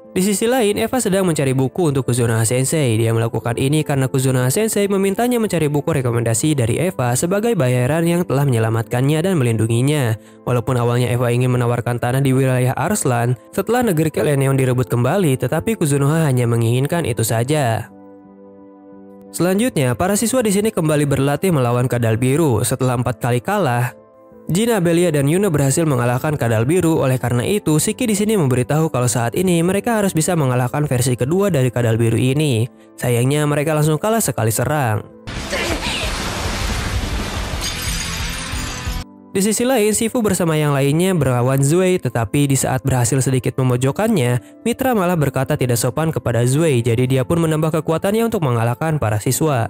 Di sisi lain, Eva sedang mencari buku untuk Kuzunoha Sensei. Dia melakukan ini karena Kuzunoha Sensei memintanya mencari buku rekomendasi dari Eva sebagai bayaran yang telah menyelamatkannya dan melindunginya. Walaupun awalnya Eva ingin menawarkan tanah di wilayah Arslan setelah negeri Kelenion direbut kembali, tetapi Kuzunoha hanya menginginkan itu saja. Selanjutnya, para siswa di sini kembali berlatih melawan kadal biru. Setelah 4 kali kalah, Jin, Abelia, dan Yuno berhasil mengalahkan kadal biru. Oleh karena itu, Shiki di sini memberitahu kalau saat ini mereka harus bisa mengalahkan versi kedua dari kadal biru ini. Sayangnya mereka langsung kalah sekali serang. Di sisi lain, Shifu bersama yang lainnya melawan Zuei, tetapi di saat berhasil sedikit memojokkannya, Mitra malah berkata tidak sopan kepada Zuei, jadi dia pun menambah kekuatannya untuk mengalahkan para siswa.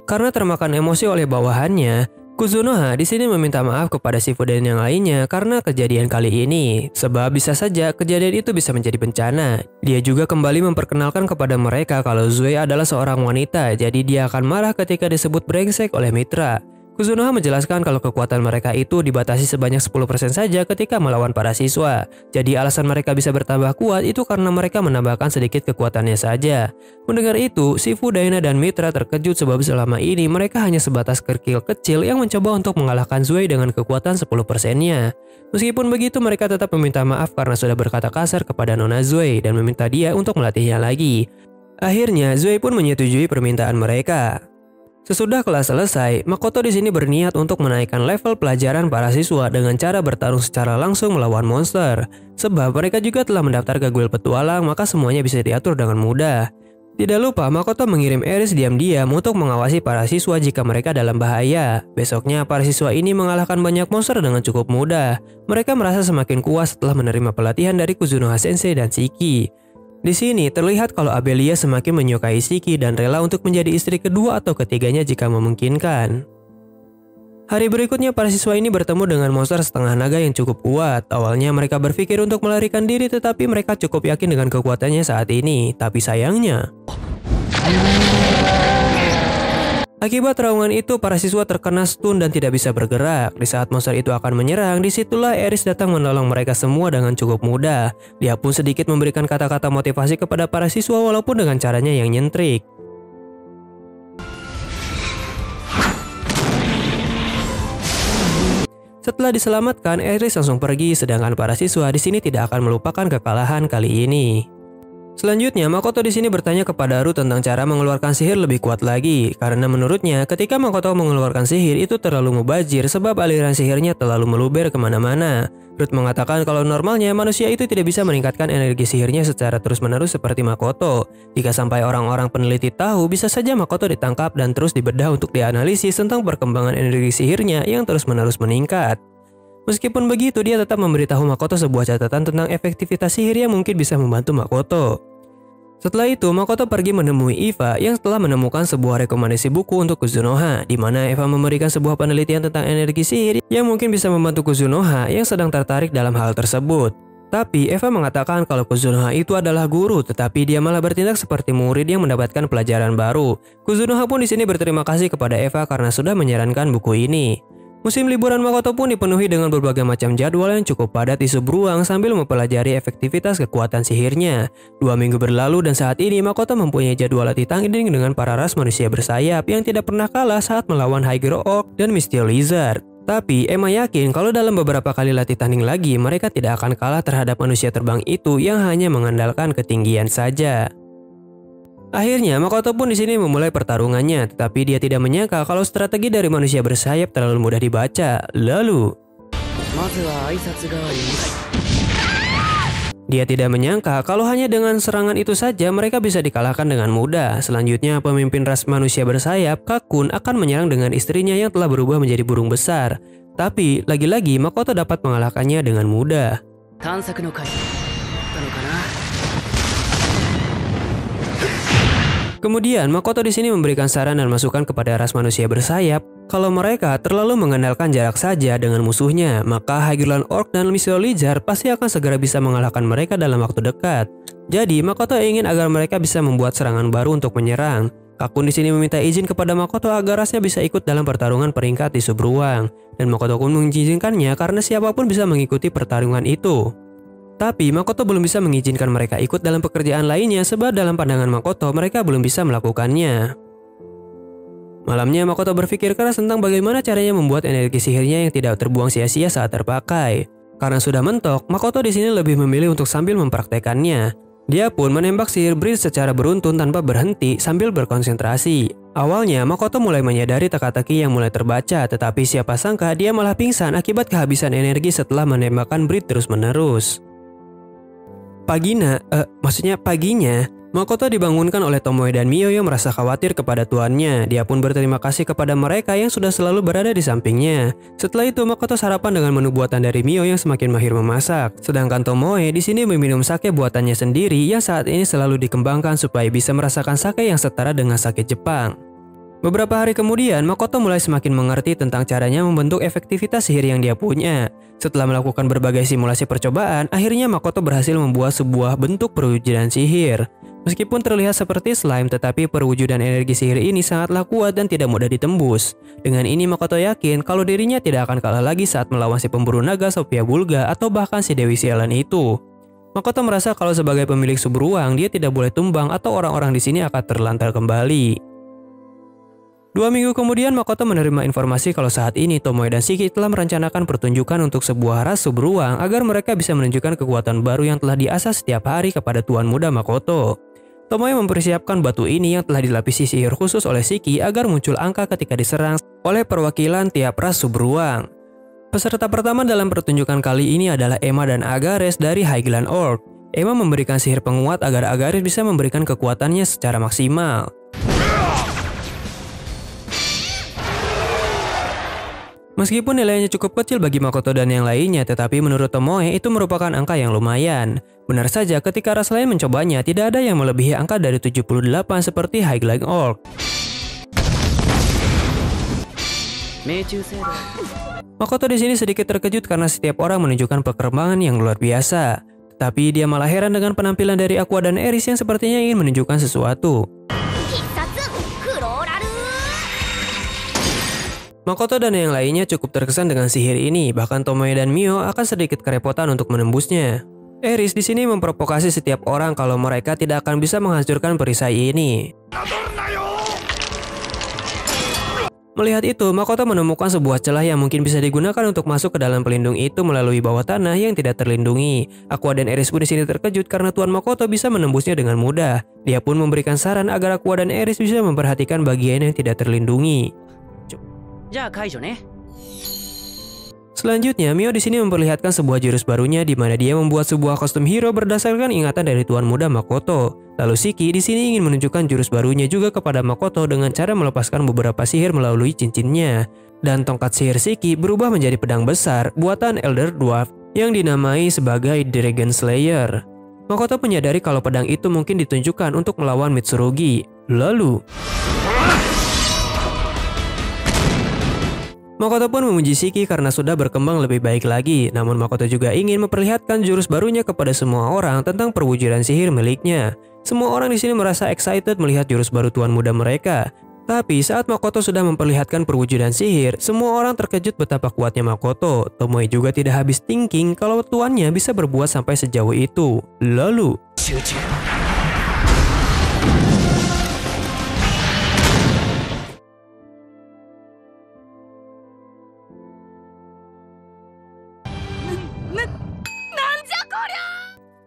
Karena termakan emosi oleh bawahannya, Kuzunoha di sini meminta maaf kepada Shifu dan yang lainnya karena kejadian kali ini. Sebab bisa saja kejadian itu bisa menjadi bencana. Dia juga kembali memperkenalkan kepada mereka kalau Zuei adalah seorang wanita, jadi dia akan marah ketika disebut brengsek oleh Mitra. Kuzunoha menjelaskan kalau kekuatan mereka itu dibatasi sebanyak 10% saja ketika melawan para siswa. Jadi alasan mereka bisa bertambah kuat itu karena mereka menambahkan sedikit kekuatannya saja. Mendengar itu, Shifu, Daina, dan Mitra terkejut sebab selama ini mereka hanya sebatas kerkil kecil yang mencoba untuk mengalahkan Zuei dengan kekuatan 10%-nya. Meskipun begitu, mereka tetap meminta maaf karena sudah berkata kasar kepada Nona Zuei dan meminta dia untuk melatihnya lagi. Akhirnya, Zuei pun menyetujui permintaan mereka. Sesudah kelas selesai, Makoto di sini berniat untuk menaikkan level pelajaran para siswa dengan cara bertarung secara langsung melawan monster. Sebab mereka juga telah mendaftar ke guild petualang, maka semuanya bisa diatur dengan mudah. Tidak lupa, Makoto mengirim Eris diam-diam untuk mengawasi para siswa jika mereka dalam bahaya. Besoknya, para siswa ini mengalahkan banyak monster dengan cukup mudah. Mereka merasa semakin kuat setelah menerima pelatihan dari Kuzunoha Sensei dan Shiki. Di sini terlihat kalau Abelia semakin menyukai Shiki dan rela untuk menjadi istri kedua atau ketiganya jika memungkinkan. Hari berikutnya para siswa ini bertemu dengan monster setengah naga yang cukup kuat. Awalnya mereka berpikir untuk melarikan diri, tetapi mereka cukup yakin dengan kekuatannya saat ini. Tapi sayangnya, Akibat raungan itu, para siswa terkena stun dan tidak bisa bergerak. Di saat monster itu akan menyerang, disitulah Aris datang menolong mereka semua dengan cukup mudah. Dia pun sedikit memberikan kata-kata motivasi kepada para siswa walaupun dengan caranya yang nyentrik. Setelah diselamatkan, Aris langsung pergi, sedangkan para siswa di sini tidak akan melupakan kekalahan kali ini. Selanjutnya, Makoto di sini bertanya kepada Haru tentang cara mengeluarkan sihir lebih kuat lagi, karena menurutnya ketika Makoto mengeluarkan sihir itu terlalu mubazir sebab aliran sihirnya terlalu meluber kemana-mana. Ruth mengatakan kalau normalnya manusia itu tidak bisa meningkatkan energi sihirnya secara terus-menerus seperti Makoto. Jika sampai orang-orang peneliti tahu, bisa saja Makoto ditangkap dan terus dibedah untuk dianalisis tentang perkembangan energi sihirnya yang terus-menerus meningkat. Meskipun begitu, dia tetap memberitahu Makoto sebuah catatan tentang efektivitas sihir yang mungkin bisa membantu Makoto. Setelah itu, Makoto pergi menemui Eva yang telah menemukan sebuah rekomendasi buku untuk Kuzunoha, di mana Eva memberikan sebuah penelitian tentang energi sihir yang mungkin bisa membantu Kuzunoha yang sedang tertarik dalam hal tersebut. Tapi Eva mengatakan kalau Kuzunoha itu adalah guru, tetapi dia malah bertindak seperti murid yang mendapatkan pelajaran baru. Kuzunoha pun di sini berterima kasih kepada Eva karena sudah menyarankan buku ini. Musim liburan Makoto pun dipenuhi dengan berbagai macam jadwal yang cukup padat di beruang sambil mempelajari efektivitas kekuatan sihirnya. 2 minggu berlalu dan saat ini Makoto mempunyai jadwal latih tanding dengan para ras manusia bersayap yang tidak pernah kalah saat melawan Higher Orc dan Misty Lizard. Tapi Emma yakin kalau dalam beberapa kali latih tanding lagi mereka tidak akan kalah terhadap manusia terbang itu yang hanya mengandalkan ketinggian saja. Akhirnya, Makoto pun di sini memulai pertarungannya, tetapi dia tidak menyangka kalau strategi dari manusia bersayap terlalu mudah dibaca. Lalu, dia tidak menyangka kalau hanya dengan serangan itu saja mereka bisa dikalahkan dengan mudah. Selanjutnya, pemimpin ras manusia bersayap, Kakun, akan menyerang dengan istrinya yang telah berubah menjadi burung besar. Tapi, lagi-lagi Makoto dapat mengalahkannya dengan mudah. Kemudian, Makoto di sini memberikan saran dan masukan kepada ras manusia bersayap kalau mereka terlalu mengandalkan jarak saja dengan musuhnya, maka Highland Orc dan Misty Lizard pasti akan segera bisa mengalahkan mereka dalam waktu dekat. Jadi, Makoto ingin agar mereka bisa membuat serangan baru untuk menyerang. Kakun di sini meminta izin kepada Makoto agar rasnya bisa ikut dalam pertarungan peringkat di subruang, dan Makoto pun mengizinkannya karena siapapun bisa mengikuti pertarungan itu. Tapi Makoto belum bisa mengizinkan mereka ikut dalam pekerjaan lainnya sebab dalam pandangan Makoto mereka belum bisa melakukannya. Malamnya Makoto berpikir keras tentang bagaimana caranya membuat energi sihirnya yang tidak terbuang sia-sia saat terpakai. Karena sudah mentok, Makoto di sini lebih memilih untuk sambil mempraktekannya. Dia pun menembak sihir bridge secara beruntun tanpa berhenti sambil berkonsentrasi. Awalnya Makoto mulai menyadari teka-teki yang mulai terbaca, tetapi siapa sangka dia malah pingsan akibat kehabisan energi setelah menembakkan bridge terus-menerus. Paginya, Makoto dibangunkan oleh Tomoe dan Mio yang merasa khawatir kepada tuannya. Dia pun berterima kasih kepada mereka yang sudah selalu berada di sampingnya. Setelah itu, Makoto sarapan dengan menu buatan dari Mio yang semakin mahir memasak. Sedangkan Tomoe di sini meminum sake buatannya sendiri yang saat ini selalu dikembangkan supaya bisa merasakan sake yang setara dengan sake Jepang. Beberapa hari kemudian, Makoto mulai semakin mengerti tentang caranya membentuk efektivitas sihir yang dia punya. Setelah melakukan berbagai simulasi percobaan, akhirnya Makoto berhasil membuat sebuah bentuk perwujudan sihir. Meskipun terlihat seperti slime, tetapi perwujudan energi sihir ini sangatlah kuat dan tidak mudah ditembus. Dengan ini Makoto yakin kalau dirinya tidak akan kalah lagi saat melawan si pemburu naga Sophia Bulga atau bahkan si Dewi Sialan itu. Makoto merasa kalau sebagai pemilik subruang, dia tidak boleh tumbang atau orang-orang di sini akan terlantar kembali. 2 minggu kemudian, Makoto menerima informasi kalau saat ini Tomoe dan Shiki telah merencanakan pertunjukan untuk sebuah ras subruang agar mereka bisa menunjukkan kekuatan baru yang telah diasah setiap hari kepada tuan muda Makoto. Tomoe mempersiapkan batu ini yang telah dilapisi sihir khusus oleh Shiki agar muncul angka ketika diserang oleh perwakilan tiap ras subruang. Peserta pertama dalam pertunjukan kali ini adalah Emma dan Agares dari Highland Orc. Emma memberikan sihir penguat agar Agares bisa memberikan kekuatannya secara maksimal. Meskipun nilainya cukup kecil bagi Makoto dan yang lainnya, tetapi menurut Tomoe itu merupakan angka yang lumayan. Benar saja ketika ras lain mencobanya, tidak ada yang melebihi angka dari 78 seperti Highland Orc. Makoto di sini sedikit terkejut karena setiap orang menunjukkan perkembangan yang luar biasa. Tetapi dia malah heran dengan penampilan dari Aqua dan Eris yang sepertinya ingin menunjukkan sesuatu. Makoto dan yang lainnya cukup terkesan dengan sihir ini, bahkan Tomoe dan Mio akan sedikit kerepotan untuk menembusnya. Eris di sini memprovokasi setiap orang kalau mereka tidak akan bisa menghancurkan perisai ini. Melihat itu, Makoto menemukan sebuah celah yang mungkin bisa digunakan untuk masuk ke dalam pelindung itu melalui bawah tanah yang tidak terlindungi. Aqua dan Eris pun di sini terkejut karena Tuan Makoto bisa menembusnya dengan mudah. Dia pun memberikan saran agar Aqua dan Eris bisa memperhatikan bagian yang tidak terlindungi. Selanjutnya, Mio di sini memperlihatkan sebuah jurus barunya di mana dia membuat sebuah kostum hero berdasarkan ingatan dari Tuan Muda Makoto. Lalu Shiki di sini ingin menunjukkan jurus barunya juga kepada Makoto dengan cara melepaskan beberapa sihir melalui cincinnya. Dan tongkat sihir Shiki berubah menjadi pedang besar buatan Elder Dwarf yang dinamai sebagai Dragon Slayer. Makoto menyadari kalau pedang itu mungkin ditunjukkan untuk melawan Mitsurugi. Lalu Makoto pun memuji Shiki karena sudah berkembang lebih baik lagi. Namun Makoto juga ingin memperlihatkan jurus barunya kepada semua orang tentang perwujudan sihir miliknya. Semua orang di sini merasa excited melihat jurus baru Tuan Muda mereka. Tapi saat Makoto sudah memperlihatkan perwujudan sihir, semua orang terkejut betapa kuatnya Makoto. Tomoe juga tidak habis thinking kalau tuannya bisa berbuat sampai sejauh itu. Lalu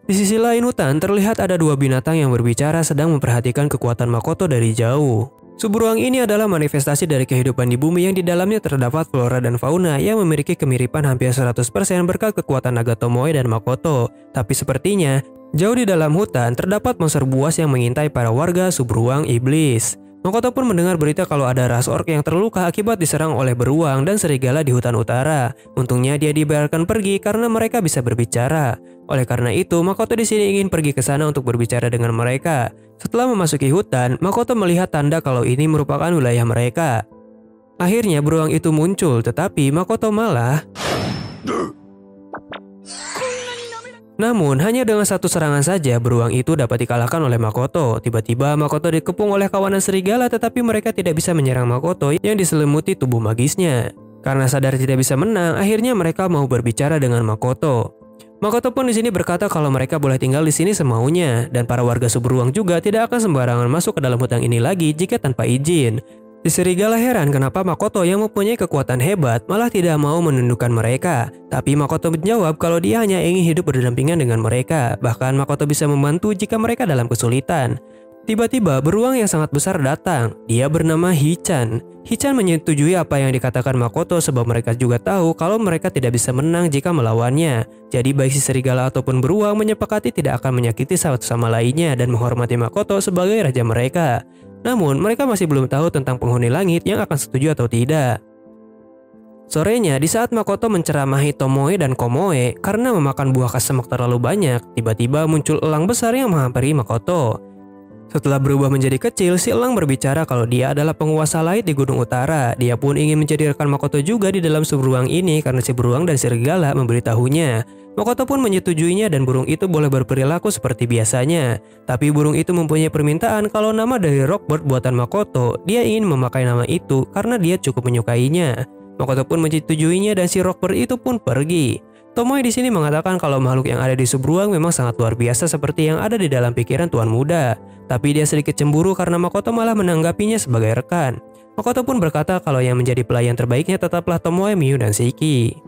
di sisi lain hutan, terlihat ada dua binatang yang berbicara sedang memperhatikan kekuatan Makoto dari jauh. Suburuang ini adalah manifestasi dari kehidupan di bumi yang di dalamnya terdapat flora dan fauna yang memiliki kemiripan hampir 100% berkat kekuatan naga Tomoe dan Makoto. Tapi sepertinya, jauh di dalam hutan terdapat monster buas yang mengintai para warga Suburuang Iblis. Makoto pun mendengar berita kalau ada ras orc yang terluka akibat diserang oleh beruang dan serigala di hutan utara. Untungnya dia dibiarkan pergi karena mereka bisa berbicara. Oleh karena itu, Makoto di sini ingin pergi ke sana untuk berbicara dengan mereka. Setelah memasuki hutan, Makoto melihat tanda kalau ini merupakan wilayah mereka. Akhirnya beruang itu muncul, tetapi Makoto malah namun, hanya dengan satu serangan saja beruang itu dapat dikalahkan oleh Makoto. Tiba-tiba Makoto dikepung oleh kawanan serigala tetapi mereka tidak bisa menyerang Makoto yang diselimuti tubuh magisnya. Karena sadar tidak bisa menang, akhirnya mereka mau berbicara dengan Makoto. Makoto pun di sini berkata kalau mereka boleh tinggal di sini semaunya dan para warga Suburuang juga tidak akan sembarangan masuk ke dalam hutan ini lagi jika tanpa izin. Si serigala heran kenapa Makoto yang mempunyai kekuatan hebat malah tidak mau menundukkan mereka. Tapi Makoto menjawab kalau dia hanya ingin hidup berdampingan dengan mereka. Bahkan Makoto bisa membantu jika mereka dalam kesulitan. Tiba-tiba beruang yang sangat besar datang. Dia bernama Hichan. Hichan menyetujui apa yang dikatakan Makoto sebab mereka juga tahu kalau mereka tidak bisa menang jika melawannya. Jadi baik si serigala ataupun beruang menyepakati tidak akan menyakiti satu sama lainnya dan menghormati Makoto sebagai raja mereka. Namun, mereka masih belum tahu tentang penghuni langit yang akan setuju atau tidak. Sorenya, di saat Makoto menceramahi Tomoe dan Komoe karena memakan buah kesemak terlalu banyak, tiba-tiba muncul elang besar yang menghampiri Makoto. Setelah berubah menjadi kecil, si elang berbicara kalau dia adalah penguasa laut di Gunung Utara. Dia pun ingin menjadi rekan Makoto juga di dalam beruang ini karena si beruang dan serigala memberitahunya. Makoto pun menyetujuinya dan burung itu boleh berperilaku seperti biasanya. Tapi burung itu mempunyai permintaan kalau nama dari Rockbird buatan Makoto, dia ingin memakai nama itu karena dia cukup menyukainya. Makoto pun menyetujuinya dan si Rockbird itu pun pergi. Tomoe di sini mengatakan kalau makhluk yang ada di Suburuang memang sangat luar biasa seperti yang ada di dalam pikiran Tuan Muda. Tapi dia sedikit cemburu karena Makoto malah menanggapinya sebagai rekan. Makoto pun berkata kalau yang menjadi pelayan terbaiknya tetaplah Tomoe, Miu, dan Shiki.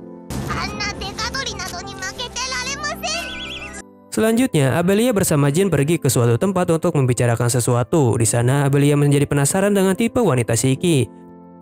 Selanjutnya, Abelia bersama Jin pergi ke suatu tempat untuk membicarakan sesuatu. Di sana, Abelia menjadi penasaran dengan tipe wanita Shiki.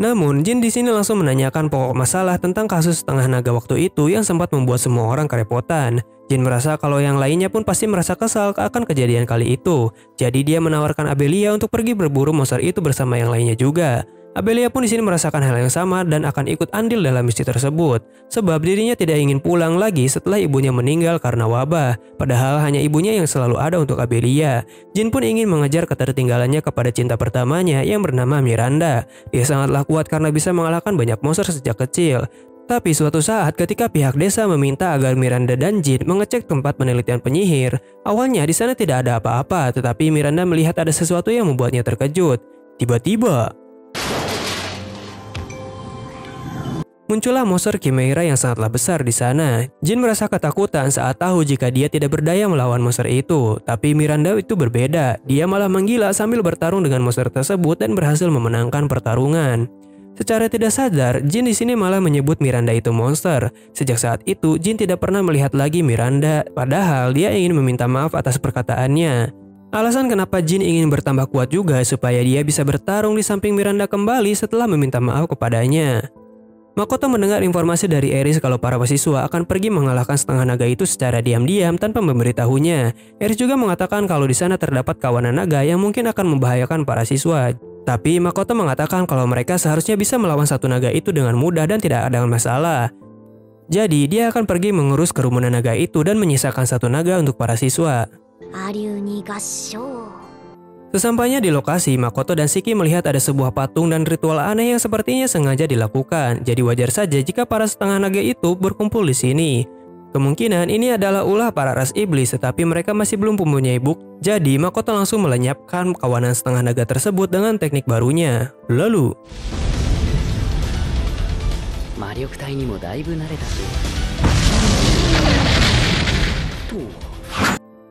Namun, Jin di sini langsung menanyakan pokok masalah tentang kasus setengah naga waktu itu yang sempat membuat semua orang kerepotan. Jin merasa kalau yang lainnya pun pasti merasa kesal akan kejadian kali itu. Jadi dia menawarkan Abelia untuk pergi berburu monster itu bersama yang lainnya juga. Abelia pun di sini merasakan hal yang sama dan akan ikut andil dalam misi tersebut. Sebab dirinya tidak ingin pulang lagi setelah ibunya meninggal karena wabah. Padahal hanya ibunya yang selalu ada untuk Abelia. Jin pun ingin mengejar ketertinggalannya kepada cinta pertamanya yang bernama Miranda. Dia sangatlah kuat karena bisa mengalahkan banyak monster sejak kecil. Tapi suatu saat ketika pihak desa meminta agar Miranda dan Jin mengecek tempat penelitian penyihir, awalnya di sana tidak ada apa-apa, tetapi Miranda melihat ada sesuatu yang membuatnya terkejut. Tiba-tiba Muncullah monster Chimera yang sangatlah besar di sana. Jin merasa ketakutan saat tahu jika dia tidak berdaya melawan monster itu. Tapi Miranda itu berbeda. Dia malah menggila sambil bertarung dengan monster tersebut dan berhasil memenangkan pertarungan. Secara tidak sadar, Jin di sini malah menyebut Miranda itu monster. Sejak saat itu, Jin tidak pernah melihat lagi Miranda, padahal dia ingin meminta maaf atas perkataannya. Alasan kenapa Jin ingin bertambah kuat juga supaya dia bisa bertarung di samping Miranda kembali setelah meminta maaf kepadanya. Makoto mendengar informasi dari Eris kalau para siswa akan pergi mengalahkan setengah naga itu secara diam-diam tanpa memberitahunya. Eris juga mengatakan kalau di sana terdapat kawanan naga yang mungkin akan membahayakan para siswa. Tapi Makoto mengatakan kalau mereka seharusnya bisa melawan satu naga itu dengan mudah dan tidak ada masalah. Jadi dia akan pergi mengurus kerumunan naga itu dan menyisakan satu naga untuk para siswa. Sesampainya di lokasi, Makoto dan Shiki melihat ada sebuah patung dan ritual aneh yang sepertinya sengaja dilakukan. Jadi wajar saja jika para setengah naga itu berkumpul di sini. Kemungkinan ini adalah ulah para ras iblis, tetapi mereka masih belum mempunyai bukti. Jadi Makoto langsung melenyapkan kawanan setengah naga tersebut dengan teknik barunya. Lalu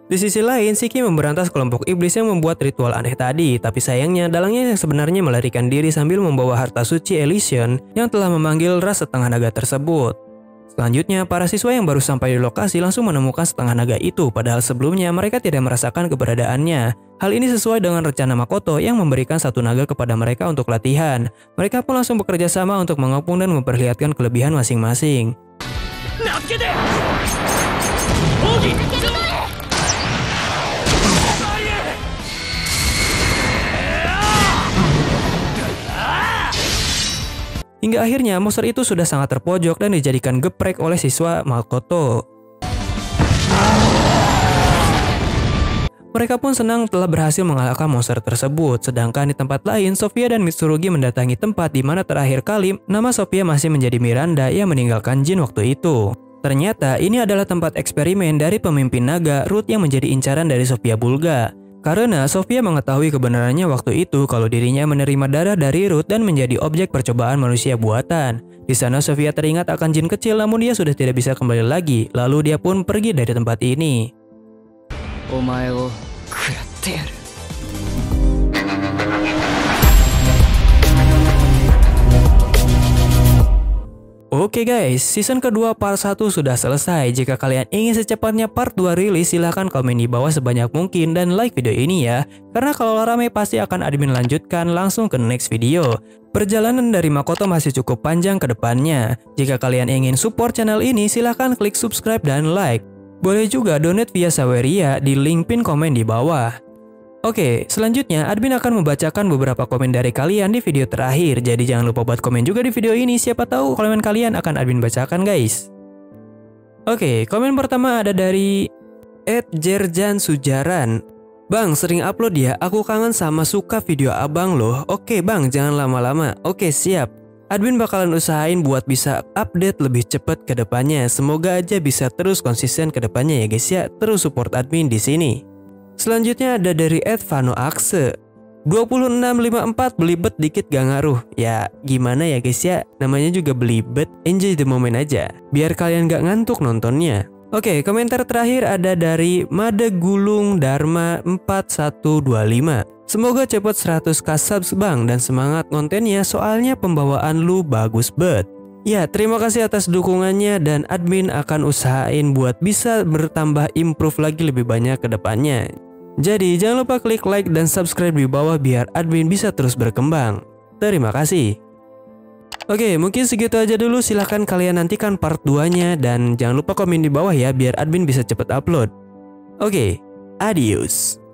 di sisi lain, Shiki memberantas kelompok iblis yang membuat ritual aneh tadi, tapi sayangnya dalangnya yang sebenarnya melarikan diri sambil membawa harta suci Elysion yang telah memanggil ras setengah naga tersebut. Selanjutnya, para siswa yang baru sampai di lokasi langsung menemukan setengah naga itu, padahal sebelumnya mereka tidak merasakan keberadaannya. Hal ini sesuai dengan rencana Makoto yang memberikan satu naga kepada mereka untuk latihan. Mereka pun langsung bekerja sama untuk mengepung dan memperlihatkan kelebihan masing-masing. Hingga akhirnya monster itu sudah sangat terpojok dan dijadikan geprek oleh siswa Makoto. Mereka pun senang telah berhasil mengalahkan monster tersebut. Sedangkan di tempat lain, Sofia dan Mitsurugi mendatangi tempat di mana terakhir kali nama Sofia masih menjadi Miranda yang meninggalkan Jin waktu itu. Ternyata ini adalah tempat eksperimen dari pemimpin naga Ruth yang menjadi incaran dari Sofia Bulga. Karena Sofia mengetahui kebenarannya waktu itu kalau dirinya menerima darah dari Ruth dan menjadi objek percobaan manusia buatan. Di sana Sofia teringat akan jin kecil namun dia sudah tidak bisa kembali lagi. Lalu dia pun pergi dari tempat ini. Oke guys, season kedua part 1 sudah selesai. Jika kalian ingin secepatnya part 2 rilis, silahkan komen di bawah sebanyak mungkin dan like video ini ya. Karena kalau rame pasti akan admin lanjutkan langsung ke next video. Perjalanan dari Makoto masih cukup panjang ke depannya. Jika kalian ingin support channel ini, silahkan klik subscribe dan like. Boleh juga donate via Saweria di link pin komen di bawah. Oke, selanjutnya admin akan membacakan beberapa komen dari kalian di video terakhir. Jadi jangan lupa buat komen juga di video ini, siapa tahu komen kalian akan admin bacakan guys. Oke, komen pertama ada dari @Jerjan Sujaran. Bang, sering upload ya, aku kangen sama suka video abang loh. Oke bang, jangan lama-lama. Oke siap. Admin bakalan usahain buat bisa update lebih cepat ke depannya. Semoga aja bisa terus konsisten ke depannya ya guys ya. Terus support admin di sini. Selanjutnya ada dari @Vanoakse. 2654 belibet dikit gak ngaruh. Ya gimana ya guys ya, namanya juga belibet. Enjoy the moment aja, biar kalian gak ngantuk nontonnya. Oke, komentar terakhir ada dari Madegulung Dharma 4125. Semoga cepet 100k subs bang dan semangat kontennya soalnya pembawaan lu bagus banget. Ya, terima kasih atas dukungannya dan admin akan usahain buat bisa bertambah improve lagi lebih banyak ke depannya. Jadi jangan lupa klik like dan subscribe di bawah biar admin bisa terus berkembang. Terima kasih. Oke, mungkin segitu aja dulu. Silahkan kalian nantikan part 2-nya dan jangan lupa komen di bawah ya biar admin bisa cepet upload. Oke, adios.